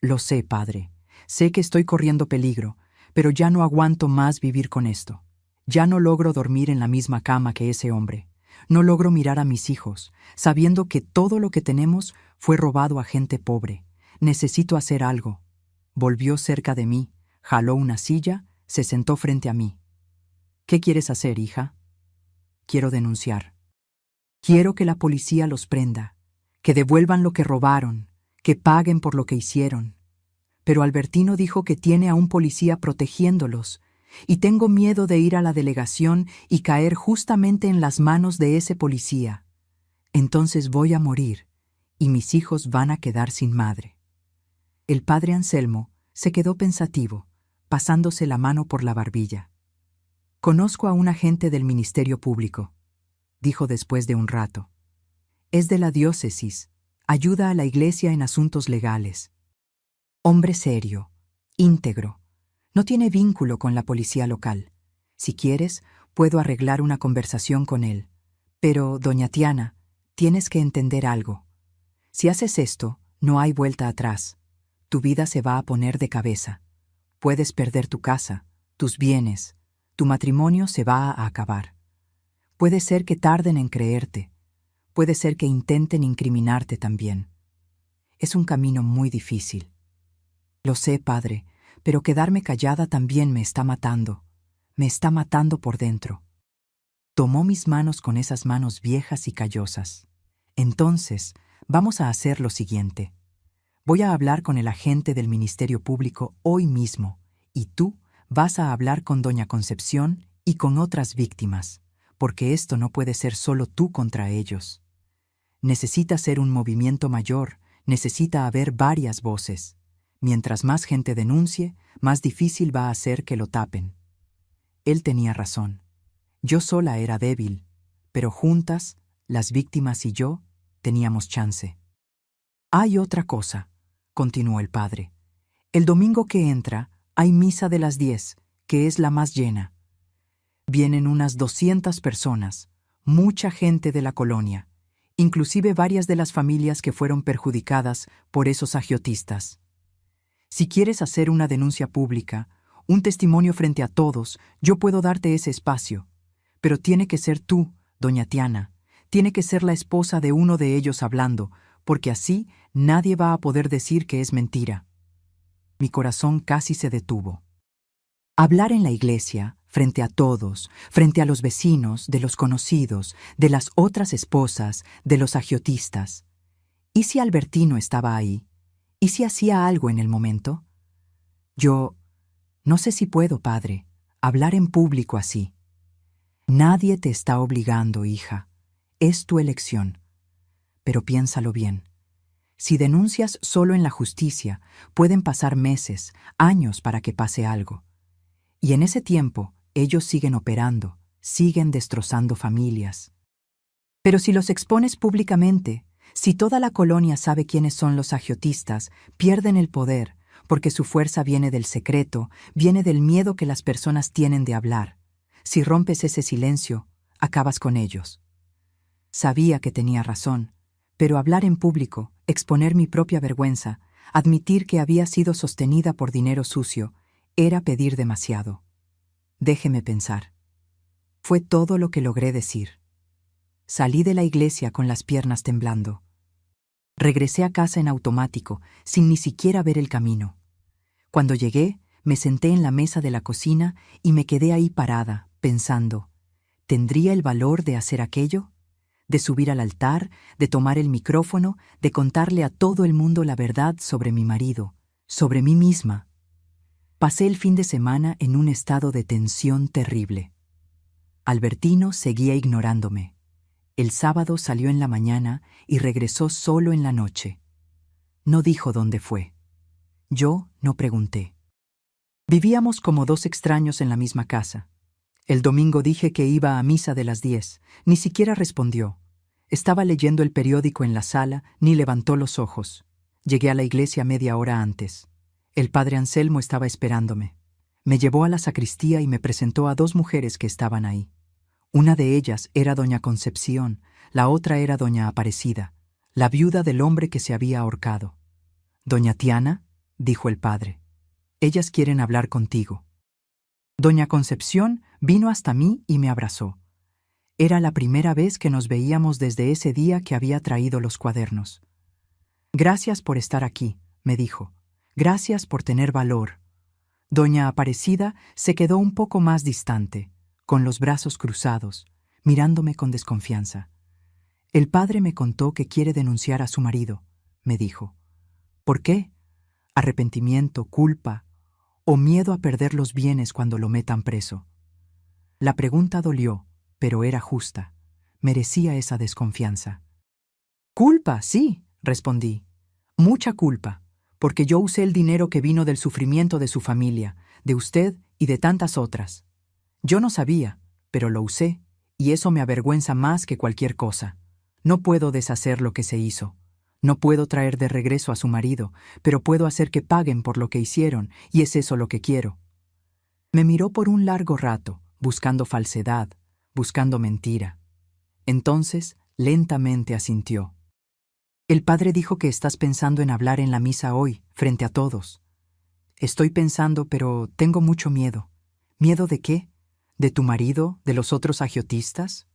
«Lo sé, padre. Sé que estoy corriendo peligro, pero ya no aguanto más vivir con esto. Ya no logro dormir en la misma cama que ese hombre. No logro mirar a mis hijos, sabiendo que todo lo que tenemos fue robado a gente pobre. Necesito hacer algo». Volvió cerca de mí, jaló una silla, se sentó frente a mí. «¿Qué quieres hacer, hija?» «Quiero denunciar. Quiero que la policía los prenda, que devuelvan lo que robaron, que paguen por lo que hicieron. Pero Albertino dijo que tiene a un policía protegiéndolos, y tengo miedo de ir a la delegación y caer justamente en las manos de ese policía. Entonces voy a morir, y mis hijos van a quedar sin madre». El padre Anselmo se quedó pensativo, pasándose la mano por la barbilla. «Conozco a un agente del Ministerio Público», dijo después de un rato. «Es de la diócesis, ayuda a la iglesia en asuntos legales. Hombre serio, íntegro, no tiene vínculo con la policía local. Si quieres, puedo arreglar una conversación con él. Pero, doña Tiana, tienes que entender algo. Si haces esto, no hay vuelta atrás. Tu vida se va a poner de cabeza. Puedes perder tu casa, tus bienes, tu matrimonio se va a acabar. Puede ser que tarden en creerte. Puede ser que intenten incriminarte también. Es un camino muy difícil. Lo sé, padre, pero quedarme callada también me está matando. Me está matando por dentro». Tomó mis manos con esas manos viejas y callosas. «Entonces, vamos a hacer lo siguiente. Voy a hablar con el agente del Ministerio Público hoy mismo, y tú vas a hablar con doña Concepción y con otras víctimas, porque esto no puede ser solo tú contra ellos. Necesita ser un movimiento mayor, necesita haber varias voces. Mientras más gente denuncie, más difícil va a ser que lo tapen». Él tenía razón. Yo sola era débil, pero juntas, las víctimas y yo, teníamos chance. «Hay otra cosa», continuó el padre. «El domingo que entra, hay misa de las 10, que es la más llena. Vienen unas 200 personas, mucha gente de la colonia, inclusive varias de las familias que fueron perjudicadas por esos agiotistas. Si quieres hacer una denuncia pública, un testimonio frente a todos, yo puedo darte ese espacio. Pero tiene que ser tú, doña Tiana, tiene que ser la esposa de uno de ellos hablando, porque así nadie va a poder decir que es mentira». Mi corazón casi se detuvo. Hablar en la iglesia, frente a todos, frente a los vecinos, de los conocidos, de las otras esposas, de los agiotistas. ¿Y si Albertino estaba ahí? ¿Y si hacía algo en el momento? Yo no sé si puedo, padre, hablar en público así. Nadie te está obligando, hija. Es tu elección. Pero piénsalo bien. Si denuncias solo en la justicia, pueden pasar meses, años para que pase algo. Y en ese tiempo, ellos siguen operando, siguen destrozando familias. Pero si los expones públicamente, si toda la colonia sabe quiénes son los agiotistas, pierden el poder, porque su fuerza viene del secreto, viene del miedo que las personas tienen de hablar. Si rompes ese silencio, acabas con ellos. Sabía que tenía razón, pero hablar en público, exponer mi propia vergüenza, admitir que había sido sostenida por dinero sucio, era pedir demasiado. Déjeme pensar. Fue todo lo que logré decir. Salí de la iglesia con las piernas temblando. Regresé a casa en automático, sin ni siquiera ver el camino. Cuando llegué, me senté en la mesa de la cocina y me quedé ahí parada, pensando, ¿tendría el valor de hacer aquello? De subir al altar, de tomar el micrófono, de contarle a todo el mundo la verdad sobre mi marido, sobre mí misma. Pasé el fin de semana en un estado de tensión terrible. Albertino seguía ignorándome. El sábado salió en la mañana y regresó solo en la noche. No dijo dónde fue. Yo no pregunté. Vivíamos como dos extraños en la misma casa. El domingo dije que iba a misa de las 10. Ni siquiera respondió. Estaba leyendo el periódico en la sala, ni levantó los ojos. Llegué a la iglesia media hora antes. El padre Anselmo estaba esperándome. Me llevó a la sacristía y me presentó a dos mujeres que estaban ahí. Una de ellas era doña Concepción, la otra era doña Aparecida, la viuda del hombre que se había ahorcado. «Doña Tiana», dijo el padre, «ellas quieren hablar contigo». Doña Concepción vino hasta mí y me abrazó. Era la primera vez que nos veíamos desde ese día que había traído los cuadernos. «Gracias por estar aquí», me dijo. «Gracias por tener valor». Doña Aparecida se quedó un poco más distante, con los brazos cruzados, mirándome con desconfianza. «El padre me contó que quiere denunciar a su marido», me dijo. «¿Por qué? ¿Arrepentimiento, culpa o miedo a perder los bienes cuando lo metan preso?» La pregunta dolió, pero era justa. Merecía esa desconfianza. «Culpa, sí», respondí. «Mucha culpa, porque yo usé el dinero que vino del sufrimiento de su familia, de usted y de tantas otras. Yo no sabía, pero lo usé, y eso me avergüenza más que cualquier cosa. No puedo deshacer lo que se hizo. No puedo traer de regreso a su marido, pero puedo hacer que paguen por lo que hicieron, y es eso lo que quiero». Me miró por un largo rato, buscando falsedad, buscando mentira. Entonces, lentamente asintió. «El padre dijo que estás pensando en hablar en la misa hoy, frente a todos». «Estoy pensando, pero tengo mucho miedo». «¿Miedo de qué? ¿De tu marido? ¿De los otros agiotistas?»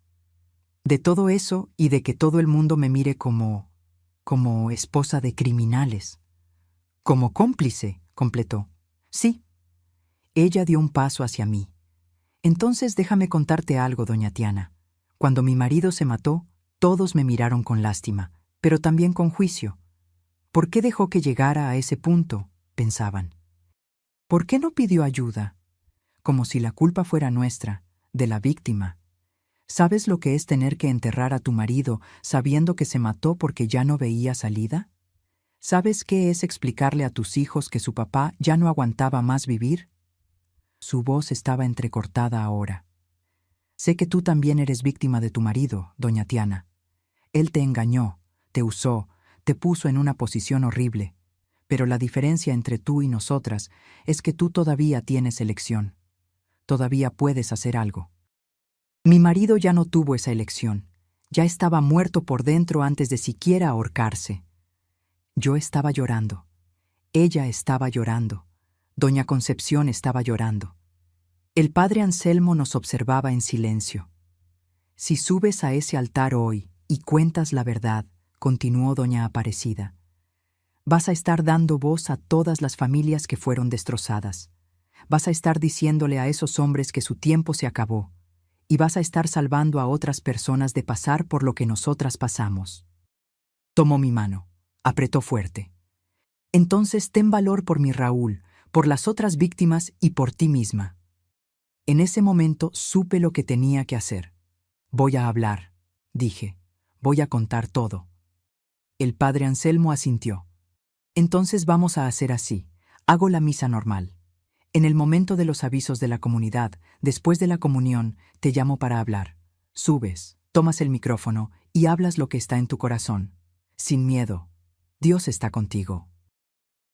«De todo eso y de que todo el mundo me mire como esposa de criminales». «Como cómplice», completó. «Sí». Ella dio un paso hacia mí. «Entonces déjame contarte algo, doña Tiana. Cuando mi marido se mató, todos me miraron con lástima, pero también con juicio. ¿Por qué dejó que llegara a ese punto?», pensaban. «¿Por qué no pidió ayuda? Como si la culpa fuera nuestra, de la víctima. ¿Sabes lo que es tener que enterrar a tu marido sabiendo que se mató porque ya no veía salida? ¿Sabes qué es explicarle a tus hijos que su papá ya no aguantaba más vivir?» Su voz estaba entrecortada ahora. «Sé que tú también eres víctima de tu marido, doña Tiana. Él te engañó, te usó, te puso en una posición horrible. Pero la diferencia entre tú y nosotras es que tú todavía tienes elección. Todavía puedes hacer algo. Mi marido ya no tuvo esa elección. Ya estaba muerto por dentro antes de siquiera ahorcarse». Yo estaba llorando. Ella estaba llorando. Doña Concepción estaba llorando. El padre Anselmo nos observaba en silencio. «Si subes a ese altar hoy y cuentas la verdad», continuó doña Aparecida, «vas a estar dando voz a todas las familias que fueron destrozadas. Vas a estar diciéndole a esos hombres que su tiempo se acabó, y vas a estar salvando a otras personas de pasar por lo que nosotras pasamos». Tomó mi mano, apretó fuerte. «Entonces ten valor por mi Raúl, por las otras víctimas y por ti misma». En ese momento supe lo que tenía que hacer. «Voy a hablar», dije. «Voy a contar todo». El padre Anselmo asintió. «Entonces vamos a hacer así. Hago la misa normal. En el momento de los avisos de la comunidad, después de la comunión, te llamo para hablar. Subes, tomas el micrófono y hablas lo que está en tu corazón. Sin miedo. Dios está contigo.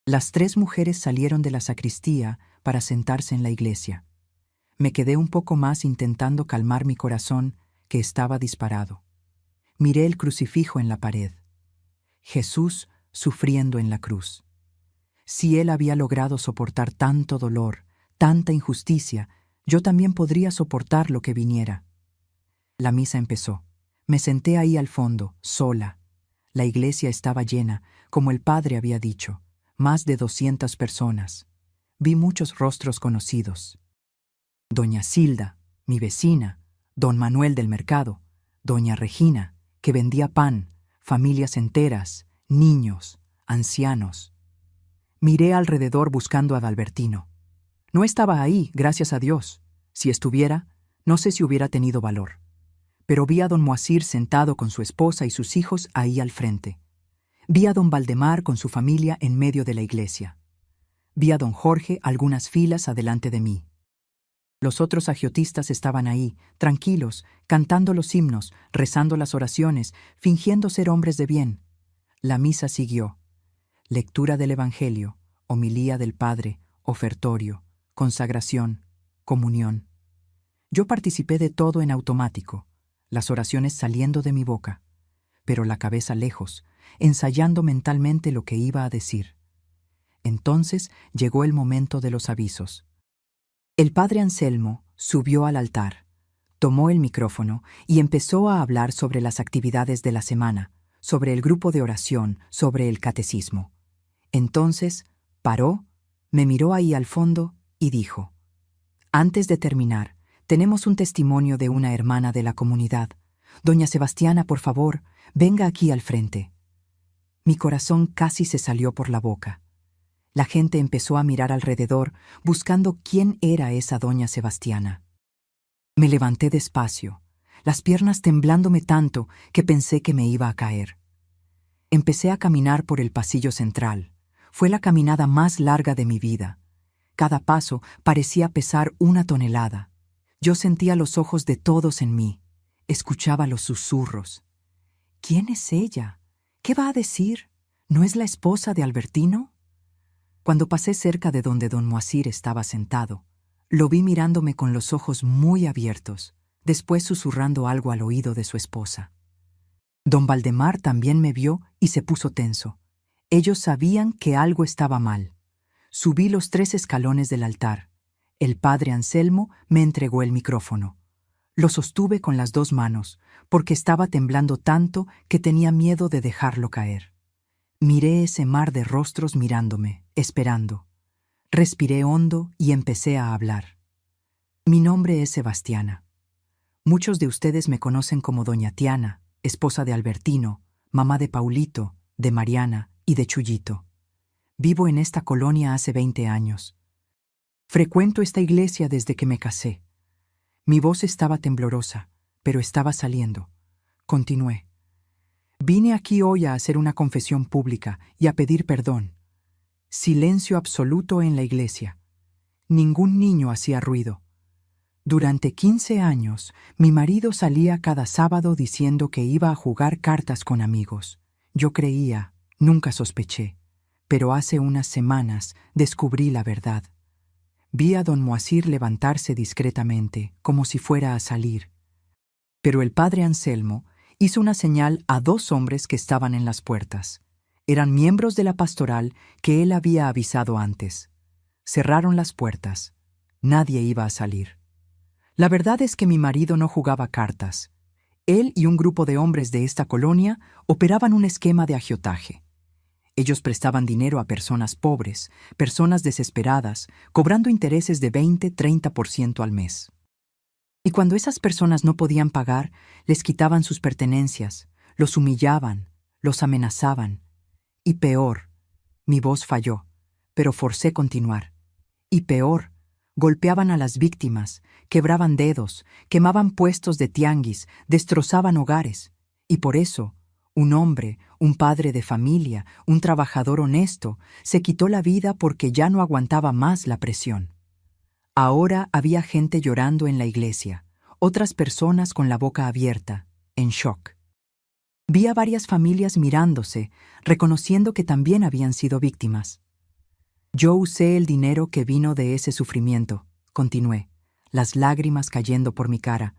Las 3 mujeres salieron de la sacristía para sentarse en la iglesia. Me quedé un poco más intentando calmar mi corazón, que estaba disparado. Miré el crucifijo en la pared. Jesús sufriendo en la cruz. Si Él había logrado soportar tanto dolor, tanta injusticia, yo también podría soportar lo que viniera. La misa empezó. Me senté ahí al fondo, sola. La iglesia estaba llena, como el padre había dicho, más de 200 personas. Vi muchos rostros conocidos. Doña Silda, mi vecina, don Manuel del mercado, doña Regina, que vendía pan, familias enteras, niños, ancianos. Miré alrededor buscando a Adalbertino. No estaba ahí, gracias a Dios. Si estuviera, no sé si hubiera tenido valor. Pero vi a don Moacir sentado con su esposa y sus hijos ahí al frente. Vi a don Valdemar con su familia en medio de la iglesia. Vi a don Jorge algunas filas adelante de mí. Los otros agiotistas estaban ahí, tranquilos, cantando los himnos, rezando las oraciones, fingiendo ser hombres de bien. La misa siguió. Lectura del Evangelio, homilía del Padre, ofertorio, consagración, comunión. Yo participé de todo en automático, las oraciones saliendo de mi boca, pero la cabeza lejos, ensayando mentalmente lo que iba a decir. Entonces llegó el momento de los avisos. El padre Anselmo subió al altar, tomó el micrófono y empezó a hablar sobre las actividades de la semana, sobre el grupo de oración, sobre el catecismo. Entonces, paró, me miró ahí al fondo y dijo: «Antes de terminar, tenemos un testimonio de una hermana de la comunidad. Doña Sebastiana, por favor, venga aquí al frente». Mi corazón casi se salió por la boca. La gente empezó a mirar alrededor, buscando quién era esa doña Sebastiana. Me levanté despacio, las piernas temblándome tanto que pensé que me iba a caer. Empecé a caminar por el pasillo central. Fue la caminada más larga de mi vida. Cada paso parecía pesar 1 tonelada. Yo sentía los ojos de todos en mí. Escuchaba los susurros. ¿Quién es ella? ¿Qué va a decir? ¿No es la esposa de Albertino? Cuando pasé cerca de donde don Moacir estaba sentado, lo vi mirándome con los ojos muy abiertos, después susurrando algo al oído de su esposa. Don Valdemar también me vio y se puso tenso. Ellos sabían que algo estaba mal. Subí los 3 escalones del altar. El padre Anselmo me entregó el micrófono. Lo sostuve con las 2 manos, porque estaba temblando tanto que tenía miedo de dejarlo caer. Miré ese mar de rostros mirándome, esperando. Respiré hondo y empecé a hablar. Mi nombre es Sebastiana. Muchos de ustedes me conocen como doña Tiana, esposa de Albertino, mamá de Paulito, de Mariana y de Chuyito. Vivo en esta colonia hace 20 años. Frecuento esta iglesia desde que me casé. Mi voz estaba temblorosa, pero estaba saliendo. Continué. Vine aquí hoy a hacer una confesión pública y a pedir perdón. Silencio absoluto en la iglesia. Ningún niño hacía ruido. Durante 15 años, mi marido salía cada sábado diciendo que iba a jugar cartas con amigos. Yo creía, nunca sospeché, pero hace unas semanas descubrí la verdad. Vi a don Moacir levantarse discretamente, como si fuera a salir. Pero el padre Anselmo hizo una señal a 2 hombres que estaban en las puertas. Eran miembros de la pastoral que él había avisado antes. Cerraron las puertas. Nadie iba a salir. La verdad es que mi marido no jugaba cartas. Él y un grupo de hombres de esta colonia operaban un esquema de agiotaje. Ellos prestaban dinero a personas pobres, personas desesperadas, cobrando intereses de 20-30% al mes. Y cuando esas personas no podían pagar, les quitaban sus pertenencias, los humillaban, los amenazaban. Y peor, mi voz falló, pero forcé continuar. Y peor, golpeaban a las víctimas, quebraban dedos, quemaban puestos de tianguis, destrozaban hogares. Y por eso, un hombre, un padre de familia, un trabajador honesto, se quitó la vida porque ya no aguantaba más la presión. Ahora había gente llorando en la iglesia, otras personas con la boca abierta, en shock. Vi a varias familias mirándose, reconociendo que también habían sido víctimas. Yo usé el dinero que vino de ese sufrimiento, continué, las lágrimas cayendo por mi cara.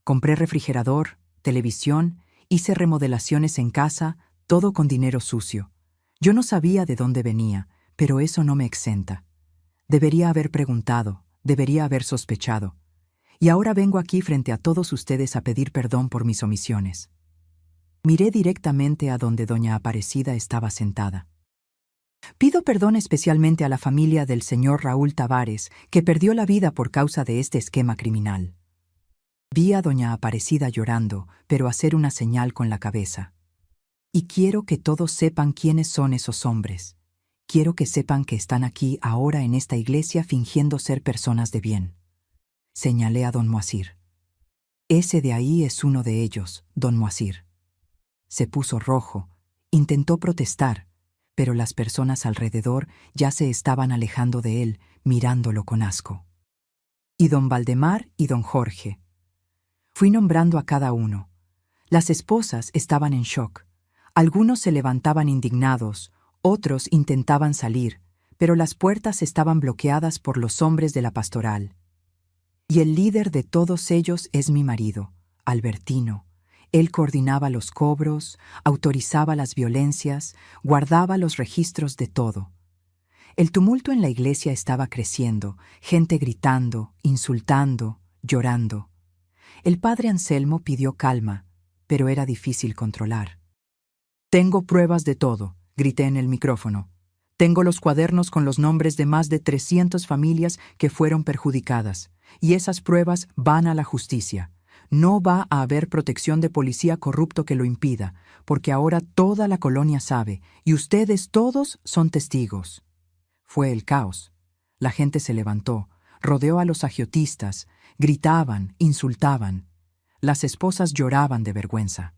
Compré refrigerador, televisión, hice remodelaciones en casa, todo con dinero sucio. Yo no sabía de dónde venía, pero eso no me exenta. Debería haber preguntado, debería haber sospechado. Y ahora vengo aquí frente a todos ustedes a pedir perdón por mis omisiones. Miré directamente a donde doña Aparecida estaba sentada. Pido perdón especialmente a la familia del señor Raúl Tavares, que perdió la vida por causa de este esquema criminal. Vi a doña Aparecida llorando, pero hacer una señal con la cabeza. Y quiero que todos sepan quiénes son esos hombres. Quiero que sepan que están aquí ahora en esta iglesia fingiendo ser personas de bien. Señalé a don Moacir. Ese de ahí es uno de ellos, don Moacir. Se puso rojo, intentó protestar, pero las personas alrededor ya se estaban alejando de él, mirándolo con asco. Y don Valdemar y don Jorge. Fui nombrando a cada uno. Las esposas estaban en shock. Algunos se levantaban indignados, otros intentaban salir, pero las puertas estaban bloqueadas por los hombres de la pastoral. Y el líder de todos ellos es mi marido, Albertino. Él coordinaba los cobros, autorizaba las violencias, guardaba los registros de todo. El tumulto en la iglesia estaba creciendo, gente gritando, insultando, llorando. El padre Anselmo pidió calma, pero era difícil controlar. «Tengo pruebas de todo», grité en el micrófono. «Tengo los cuadernos con los nombres de más de 300 familias que fueron perjudicadas, y esas pruebas van a la justicia. No va a haber protección de policía corrupto que lo impida, porque ahora toda la colonia sabe, y ustedes todos son testigos». Fue el caos. La gente se levantó, rodeó a los agiotistas, gritaban, insultaban. Las esposas lloraban de vergüenza.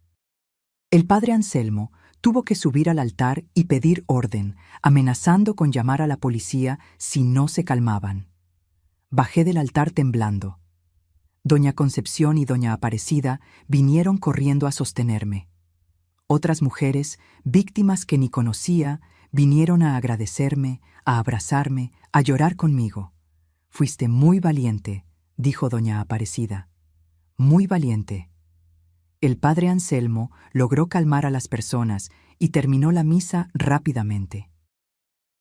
El padre Anselmo tuvo que subir al altar y pedir orden, amenazando con llamar a la policía si no se calmaban. Bajé del altar temblando. Doña Concepción y doña Aparecida vinieron corriendo a sostenerme. Otras mujeres, víctimas que ni conocía, vinieron a agradecerme, a abrazarme, a llorar conmigo. «Fuiste muy valiente», dijo doña Aparecida. «Muy valiente». El padre Anselmo logró calmar a las personas y terminó la misa rápidamente.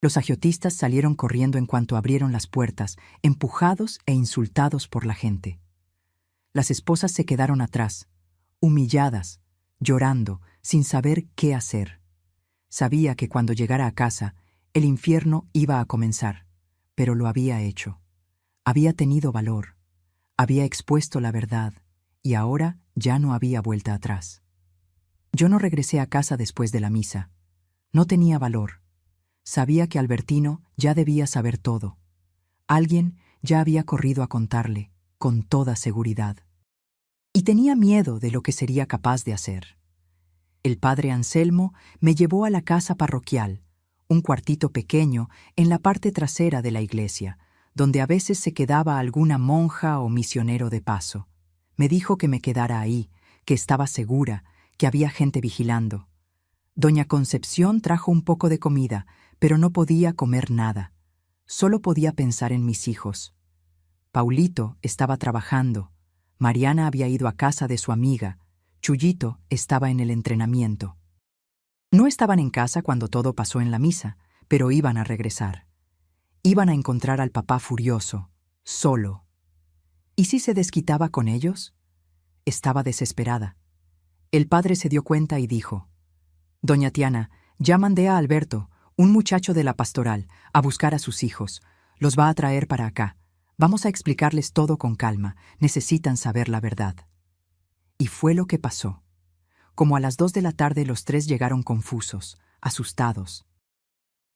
Los agiotistas salieron corriendo en cuanto abrieron las puertas, empujados e insultados por la gente. Las esposas se quedaron atrás, humilladas, llorando, sin saber qué hacer. Sabía que cuando llegara a casa, el infierno iba a comenzar, pero lo había hecho. Había tenido valor, había expuesto la verdad, y ahora ya no había vuelta atrás. Yo no regresé a casa después de la misa. No tenía valor. Sabía que Albertino ya debía saber todo. Alguien ya había corrido a contarle, con toda seguridad. Y tenía miedo de lo que sería capaz de hacer. El padre Anselmo me llevó a la casa parroquial, un cuartito pequeño en la parte trasera de la iglesia, donde a veces se quedaba alguna monja o misionero de paso. Me dijo que me quedara ahí, que estaba segura, que había gente vigilando. Doña Concepción trajo un poco de comida, pero no podía comer nada. Solo podía pensar en mis hijos. Paulito estaba trabajando. Mariana había ido a casa de su amiga. Chuyito estaba en el entrenamiento. No estaban en casa cuando todo pasó en la misa, pero iban a regresar. Iban a encontrar al papá furioso, solo. ¿Y si se desquitaba con ellos? Estaba desesperada. El padre se dio cuenta y dijo: «Doña Tiana, ya mandé a Alberto, un muchacho de la pastoral, a buscar a sus hijos. Los va a traer para acá. Vamos a explicarles todo con calma. Necesitan saber la verdad». Y fue lo que pasó. Como a las 2 de la tarde los tres llegaron confusos, asustados.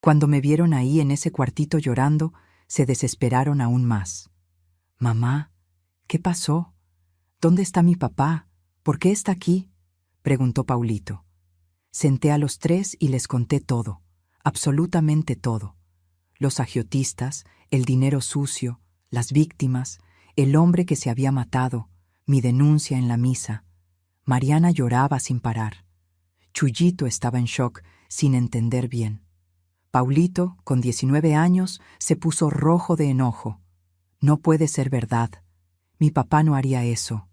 Cuando me vieron ahí en ese cuartito llorando, se desesperaron aún más. «Mamá, ¿qué pasó? ¿Dónde está mi papá? ¿Por qué está aquí?», preguntó Paulito. Senté a los tres y les conté todo, absolutamente todo. Los agiotistas, el dinero sucio, las víctimas, el hombre que se había matado, mi denuncia en la misa. Mariana lloraba sin parar. Chuyito estaba en shock, sin entender bien. Paulito, con 19 años, se puso rojo de enojo. No puede ser verdad. Mi papá no haría eso.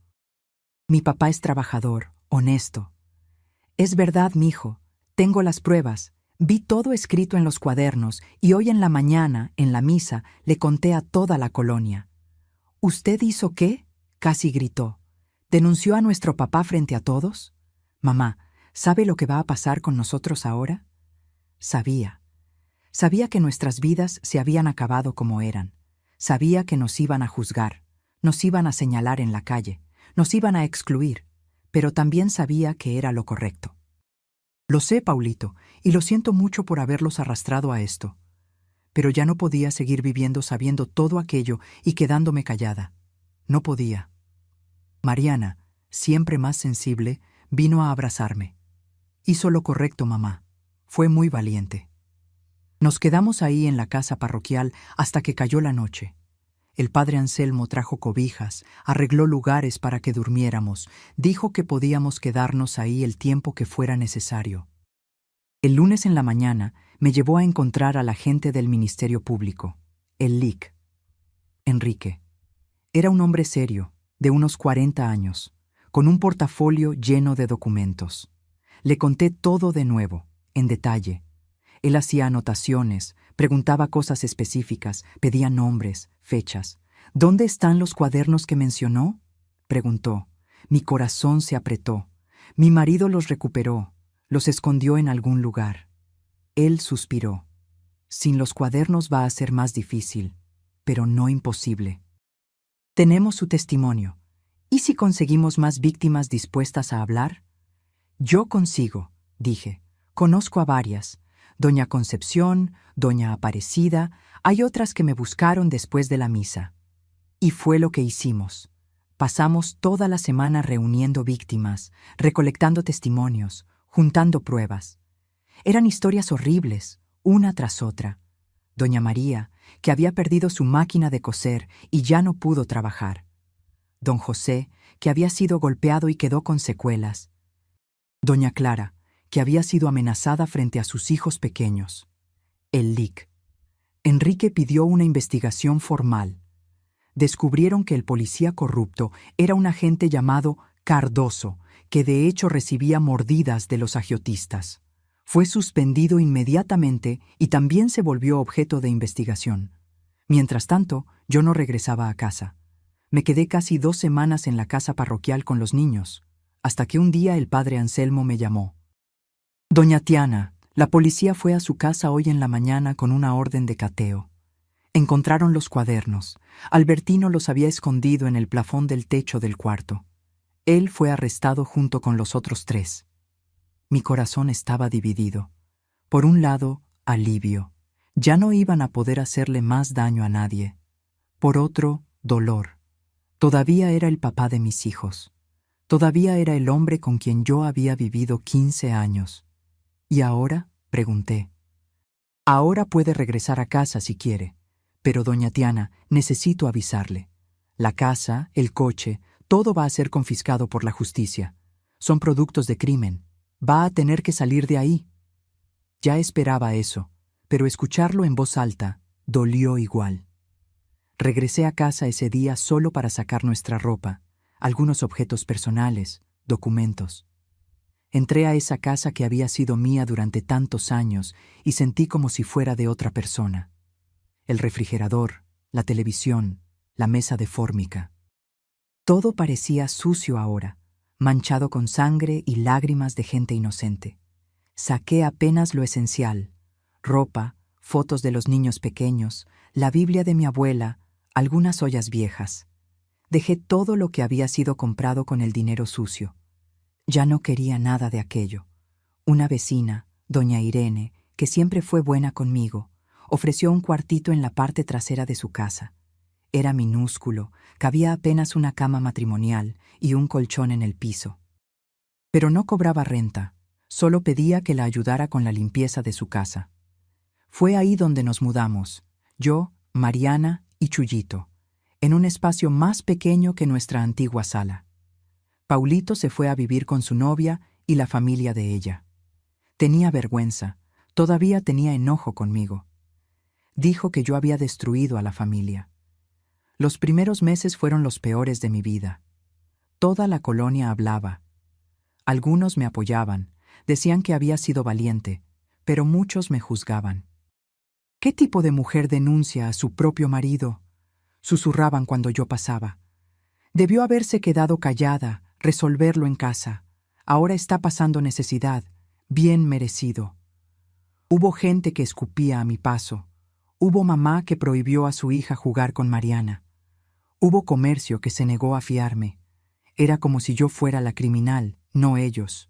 Mi papá es trabajador, honesto. Es verdad, mijo. Tengo las pruebas. Vi todo escrito en los cuadernos y hoy en la mañana, en la misa, le conté a toda la colonia. ¿Usted hizo qué? Casi gritó. ¿Denunció a nuestro papá frente a todos? Mamá, ¿sabe lo que va a pasar con nosotros ahora? Sabía. Sabía que nuestras vidas se habían acabado como eran. Sabía que nos iban a juzgar, nos iban a señalar en la calle, nos iban a excluir, pero también sabía que era lo correcto. Lo sé, Paulito, y lo siento mucho por haberlos arrastrado a esto. Pero ya no podía seguir viviendo sabiendo todo aquello y quedándome callada. No podía. Mariana, siempre más sensible, vino a abrazarme. Hizo lo correcto, mamá. Fue muy valiente. Nos quedamos ahí en la casa parroquial hasta que cayó la noche. El padre Anselmo trajo cobijas, arregló lugares para que durmiéramos, dijo que podíamos quedarnos ahí el tiempo que fuera necesario. El lunes en la mañana me llevó a encontrar al agente del Ministerio Público, el LIC. Enrique. Era un hombre serio, de unos 40 años, con un portafolio lleno de documentos. Le conté todo de nuevo, en detalle. Él hacía anotaciones, preguntaba cosas específicas, pedía nombres, fechas. ¿Dónde están los cuadernos que mencionó? Preguntó. Mi corazón se apretó. Mi marido los recuperó, los escondió en algún lugar. Él suspiró. Sin los cuadernos va a ser más difícil, pero no imposible. Tenemos su testimonio. ¿Y si conseguimos más víctimas dispuestas a hablar? Yo consigo, dije. Conozco a varias. Doña Concepción, Doña Aparecida, hay otras que me buscaron después de la misa. Y fue lo que hicimos. Pasamos toda la semana reuniendo víctimas, recolectando testimonios, juntando pruebas. Eran historias horribles, una tras otra. Doña María, que había perdido su máquina de coser y ya no pudo trabajar. Don José, que había sido golpeado y quedó con secuelas. Doña Clara, que había sido amenazada frente a sus hijos pequeños. El LIC. Enrique pidió una investigación formal. Descubrieron que el policía corrupto era un agente llamado Cardoso, que de hecho recibía mordidas de los agiotistas. Fue suspendido inmediatamente y también se volvió objeto de investigación. Mientras tanto, yo no regresaba a casa. Me quedé casi 2 semanas en la casa parroquial con los niños, hasta que un día el padre Anselmo me llamó. Doña Tiana, la policía fue a su casa hoy en la mañana con una orden de cateo. Encontraron los cuadernos. Albertino los había escondido en el plafón del techo del cuarto. Él fue arrestado junto con los otros 3. Mi corazón estaba dividido. Por un lado, alivio. Ya no iban a poder hacerle más daño a nadie. Por otro, dolor. Todavía era el papá de mis hijos. Todavía era el hombre con quien yo había vivido 15 años. ¿Y ahora? Pregunté. Ahora puede regresar a casa si quiere, pero doña Tiana, necesito avisarle. La casa, el coche, todo va a ser confiscado por la justicia. Son productos de crimen. Va a tener que salir de ahí. Ya esperaba eso, pero escucharlo en voz alta dolió igual. Regresé a casa ese día solo para sacar nuestra ropa, algunos objetos personales, documentos. Entré a esa casa que había sido mía durante tantos años y sentí como si fuera de otra persona. El refrigerador, la televisión, la mesa de fórmica. Todo parecía sucio ahora, manchado con sangre y lágrimas de gente inocente. Saqué apenas lo esencial: ropa, fotos de los niños pequeños, la Biblia de mi abuela, algunas ollas viejas. Dejé todo lo que había sido comprado con el dinero sucio. Ya no quería nada de aquello. Una vecina, doña Irene, que siempre fue buena conmigo, ofreció un cuartito en la parte trasera de su casa. Era minúsculo, cabía apenas una cama matrimonial y un colchón en el piso. Pero no cobraba renta, solo pedía que la ayudara con la limpieza de su casa. Fue ahí donde nos mudamos, yo, Mariana y Chuyito. en un espacio más pequeño que nuestra antigua sala. Paulito se fue a vivir con su novia y la familia de ella. Tenía vergüenza, todavía tenía enojo conmigo. Dijo que yo había destruido a la familia. Los primeros meses fueron los peores de mi vida. Toda la colonia hablaba. Algunos me apoyaban, decían que había sido valiente, pero muchos me juzgaban. ¿Qué tipo de mujer denuncia a su propio marido?, susurraban cuando yo pasaba. Debió haberse quedado callada, resolverlo en casa. Ahora está pasando necesidad, bien merecido. Hubo gente que escupía a mi paso. Hubo mamá que prohibió a su hija jugar con Mariana. Hubo comercio que se negó a fiarme. Era como si yo fuera la criminal, no ellos.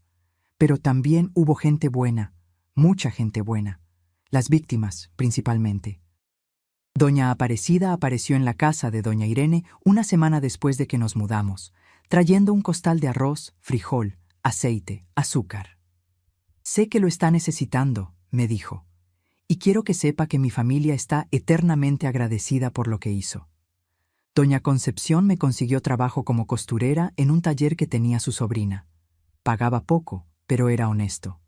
Pero también hubo gente buena, mucha gente buena. Las víctimas, principalmente. Doña Aparecida apareció en la casa de doña Irene una semana después de que nos mudamos, trayendo un costal de arroz, frijol, aceite, azúcar. «Sé que lo está necesitando», me dijo, «y quiero que sepa que mi familia está eternamente agradecida por lo que hizo». Doña Concepción me consiguió trabajo como costurera en un taller que tenía su sobrina. Pagaba poco, pero era honesto.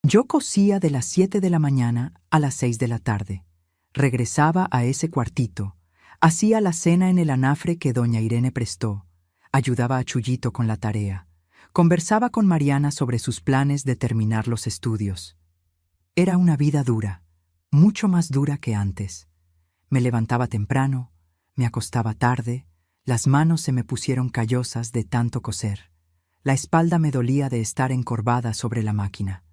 Yo cosía de las 7 de la mañana a las 6 de la tarde. Regresaba a ese cuartito, hacía la cena en el anafre que doña Irene prestó, ayudaba a Chuyito con la tarea, conversaba con Mariana sobre sus planes de terminar los estudios. Era una vida dura, mucho más dura que antes. Me levantaba temprano, me acostaba tarde, las manos se me pusieron callosas de tanto coser. La espalda me dolía de estar encorvada sobre la máquina.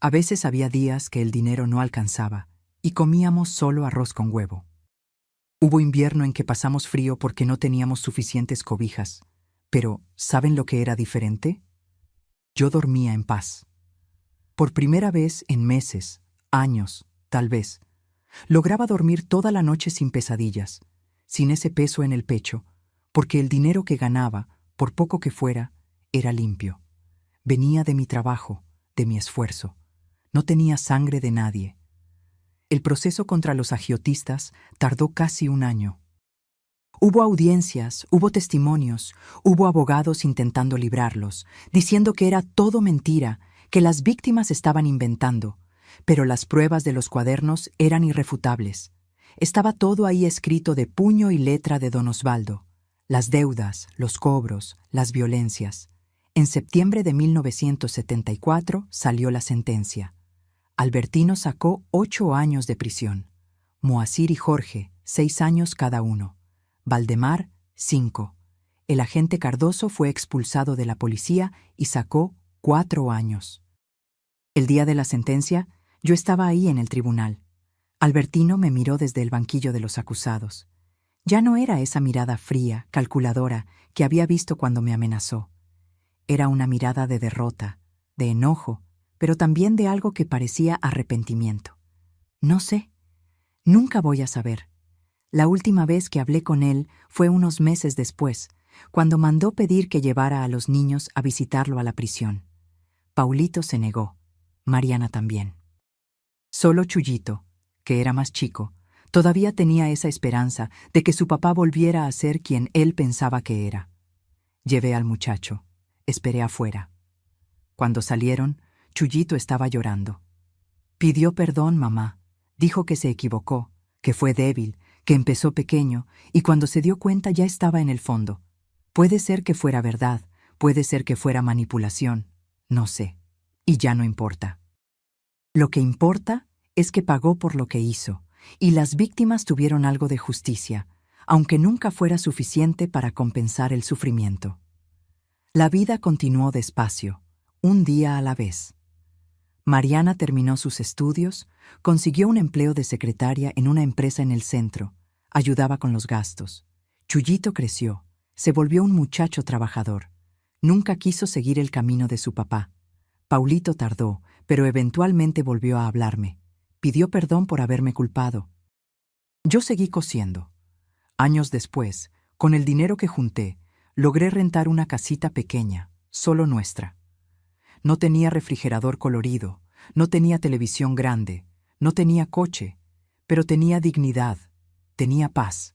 A veces había días que el dinero no alcanzaba y comíamos solo arroz con huevo. Hubo invierno en que pasamos frío porque no teníamos suficientes cobijas, pero ¿saben lo que era diferente? Yo dormía en paz. Por primera vez en meses, años, tal vez, lograba dormir toda la noche sin pesadillas, sin ese peso en el pecho, porque el dinero que ganaba, por poco que fuera, era limpio. Venía de mi trabajo, de mi esfuerzo. No tenía sangre de nadie. El proceso contra los agiotistas tardó casi un año. Hubo audiencias, hubo testimonios, hubo abogados intentando librarlos, diciendo que era todo mentira, que las víctimas estaban inventando, pero las pruebas de los cuadernos eran irrefutables. Estaba todo ahí escrito de puño y letra de don Osvaldo. Las deudas, los cobros, las violencias. En septiembre de 1974 salió la sentencia. Albertino sacó 8 años de prisión. Moacir y Jorge, 6 años cada uno. Valdemar, 5. El agente Cardoso fue expulsado de la policía y sacó 4 años. El día de la sentencia, yo estaba ahí en el tribunal. Albertino me miró desde el banquillo de los acusados. Ya no era esa mirada fría, calculadora, que había visto cuando me amenazó. Era una mirada de derrota, de enojo, pero también de algo que parecía arrepentimiento. No sé. Nunca voy a saber. La última vez que hablé con él fue unos meses después, cuando mandó pedir que llevara a los niños a visitarlo a la prisión. Paulito se negó, Mariana también. Solo Chuyito, que era más chico, todavía tenía esa esperanza de que su papá volviera a ser quien él pensaba que era. Llevé al muchacho, esperé afuera. Cuando salieron, Chuyito estaba llorando. Pidió perdón, mamá. Dijo que se equivocó, que fue débil, que empezó pequeño y cuando se dio cuenta ya estaba en el fondo. Puede ser que fuera verdad, puede ser que fuera manipulación, no sé. Y ya no importa. Lo que importa es que pagó por lo que hizo, y las víctimas tuvieron algo de justicia, aunque nunca fuera suficiente para compensar el sufrimiento. La vida continuó despacio, un día a la vez. Mariana terminó sus estudios, consiguió un empleo de secretaria en una empresa en el centro, ayudaba con los gastos. Chuyito creció, se volvió un muchacho trabajador. Nunca quiso seguir el camino de su papá. Paulito tardó, pero eventualmente volvió a hablarme. Pidió perdón por haberme culpado. Yo seguí cosiendo. Años después, con el dinero que junté, logré rentar una casita pequeña, solo nuestra. No tenía refrigerador colorido, no tenía televisión grande, no tenía coche, pero tenía dignidad, tenía paz.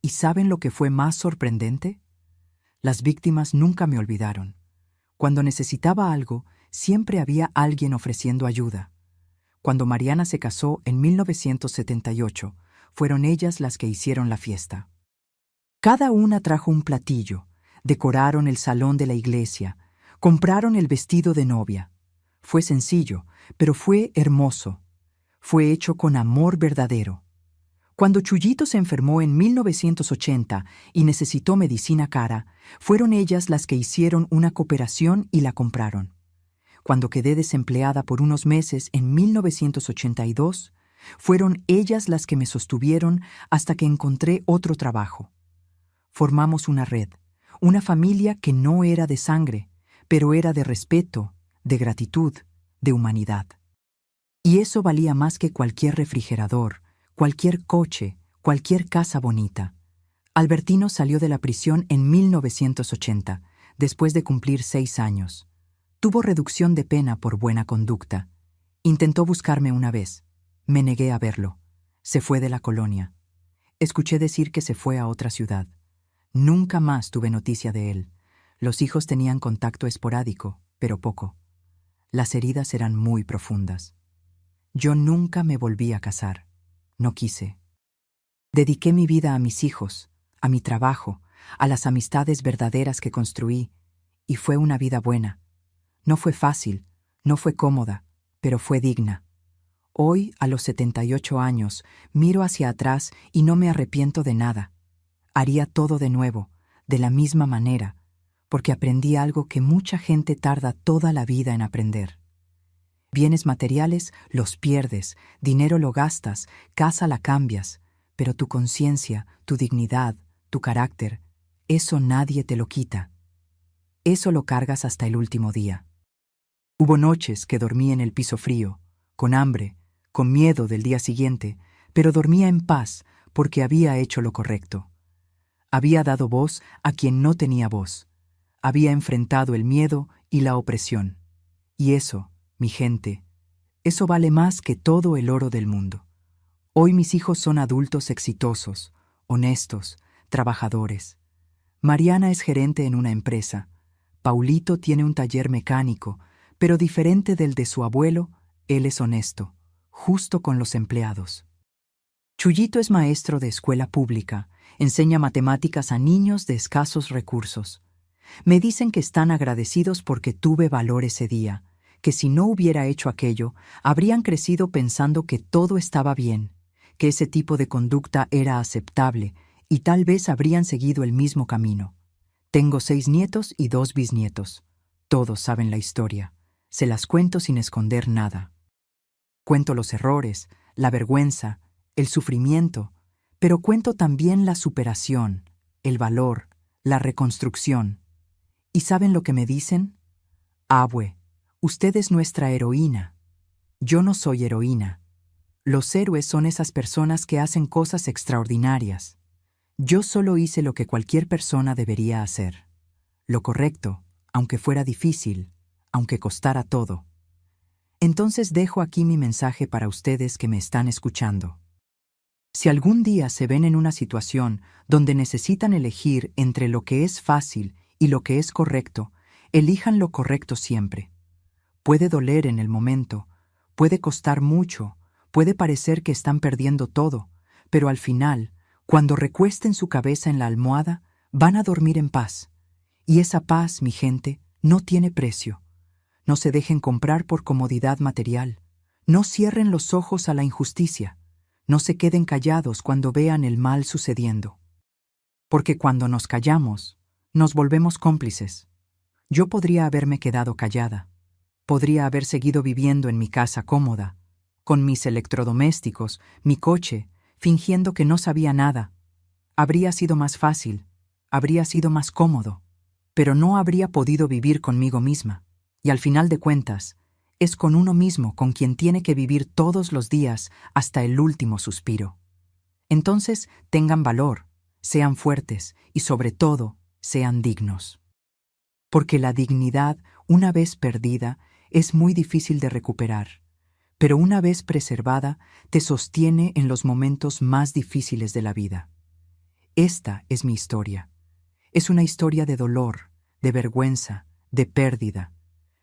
¿Y saben lo que fue más sorprendente? Las víctimas nunca me olvidaron. Cuando necesitaba algo, siempre había alguien ofreciendo ayuda. Cuando Mariana se casó en 1978, fueron ellas las que hicieron la fiesta. Cada una trajo un platillo, decoraron el salón de la iglesia, compraron el vestido de novia. Fue sencillo, pero fue hermoso. Fue hecho con amor verdadero. Cuando Chuyito se enfermó en 1980 y necesitó medicina cara, fueron ellas las que hicieron una cooperación y la compraron. Cuando quedé desempleada por unos meses en 1982, fueron ellas las que me sostuvieron hasta que encontré otro trabajo. Formamos una red, una familia que no era de sangre, pero era de respeto, de gratitud, de humanidad. Y eso valía más que cualquier refrigerador, cualquier coche, cualquier casa bonita. Albertino salió de la prisión en 1980, después de cumplir 6 años. Tuvo reducción de pena por buena conducta. Intentó buscarme una vez. Me negué a verlo. Se fue de la colonia. Escuché decir que se fue a otra ciudad. Nunca más tuve noticia de él. Los hijos tenían contacto esporádico, pero poco. Las heridas eran muy profundas. Yo nunca me volví a casar. No quise. Dediqué mi vida a mis hijos, a mi trabajo, a las amistades verdaderas que construí, y fue una vida buena. No fue fácil, no fue cómoda, pero fue digna. Hoy, a los 78 años, miro hacia atrás y no me arrepiento de nada. Haría todo de nuevo, de la misma manera, porque aprendí algo que mucha gente tarda toda la vida en aprender. Bienes materiales los pierdes, dinero lo gastas, casa la cambias, pero tu conciencia, tu dignidad, tu carácter, eso nadie te lo quita. Eso lo cargas hasta el último día. Hubo noches que dormí en el piso frío, con hambre, con miedo del día siguiente, pero dormía en paz porque había hecho lo correcto. Había dado voz a quien no tenía voz. Había enfrentado el miedo y la opresión. Y eso, mi gente, eso vale más que todo el oro del mundo. Hoy mis hijos son adultos exitosos, honestos, trabajadores. Mariana es gerente en una empresa. Paulito tiene un taller mecánico, pero diferente del de su abuelo, él es honesto, justo con los empleados. Chuyito es maestro de escuela pública, enseña matemáticas a niños de escasos recursos. Me dicen que están agradecidos porque tuve valor ese día, que si no hubiera hecho aquello, habrían crecido pensando que todo estaba bien, que ese tipo de conducta era aceptable y tal vez habrían seguido el mismo camino. Tengo 6 nietos y 2 bisnietos. Todos saben la historia. Se las cuento sin esconder nada. Cuento los errores, la vergüenza, el sufrimiento, pero cuento también la superación, el valor, la reconstrucción. ¿Y saben lo que me dicen? Abue, usted es nuestra heroína. Yo no soy heroína. Los héroes son esas personas que hacen cosas extraordinarias. Yo solo hice lo que cualquier persona debería hacer. Lo correcto, aunque fuera difícil, aunque costara todo. Entonces dejo aquí mi mensaje para ustedes que me están escuchando. Si algún día se ven en una situación donde necesitan elegir entre lo que es fácil y lo que es correcto, elijan lo correcto siempre. Puede doler en el momento, puede costar mucho, puede parecer que están perdiendo todo, pero al final, cuando recuesten su cabeza en la almohada, van a dormir en paz. Y esa paz, mi gente, no tiene precio. No se dejen comprar por comodidad material. No cierren los ojos a la injusticia. No se queden callados cuando vean el mal sucediendo. Porque cuando nos callamos, nos volvemos cómplices. Yo podría haberme quedado callada. Podría haber seguido viviendo en mi casa cómoda, con mis electrodomésticos, mi coche, fingiendo que no sabía nada. Habría sido más fácil, habría sido más cómodo, pero no habría podido vivir conmigo misma. Y al final de cuentas, es con uno mismo con quien tiene que vivir todos los días hasta el último suspiro. Entonces, tengan valor, sean fuertes y sobre todo, sean dignos. Porque la dignidad, una vez perdida, es muy difícil de recuperar, pero una vez preservada, te sostiene en los momentos más difíciles de la vida. Esta es mi historia. Es una historia de dolor, de vergüenza, de pérdida,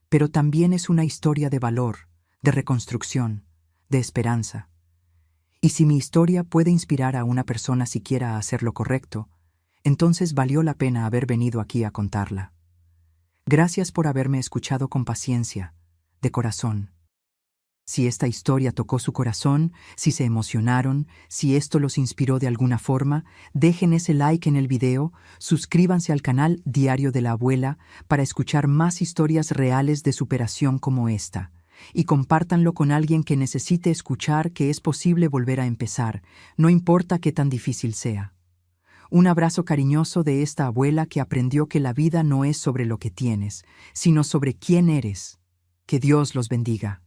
pero también es una historia de valor, de reconstrucción, de esperanza. Y si mi historia puede inspirar a una persona siquiera a hacer lo correcto, entonces valió la pena haber venido aquí a contarla. Gracias por haberme escuchado con paciencia, de corazón. Si esta historia tocó su corazón, si se emocionaron, si esto los inspiró de alguna forma, dejen ese like en el video, suscríbanse al canal Diario de la Abuela para escuchar más historias reales de superación como esta, y compártanlo con alguien que necesite escuchar que es posible volver a empezar, no importa qué tan difícil sea. Un abrazo cariñoso de esta abuela que aprendió que la vida no es sobre lo que tienes, sino sobre quién eres. Que Dios los bendiga.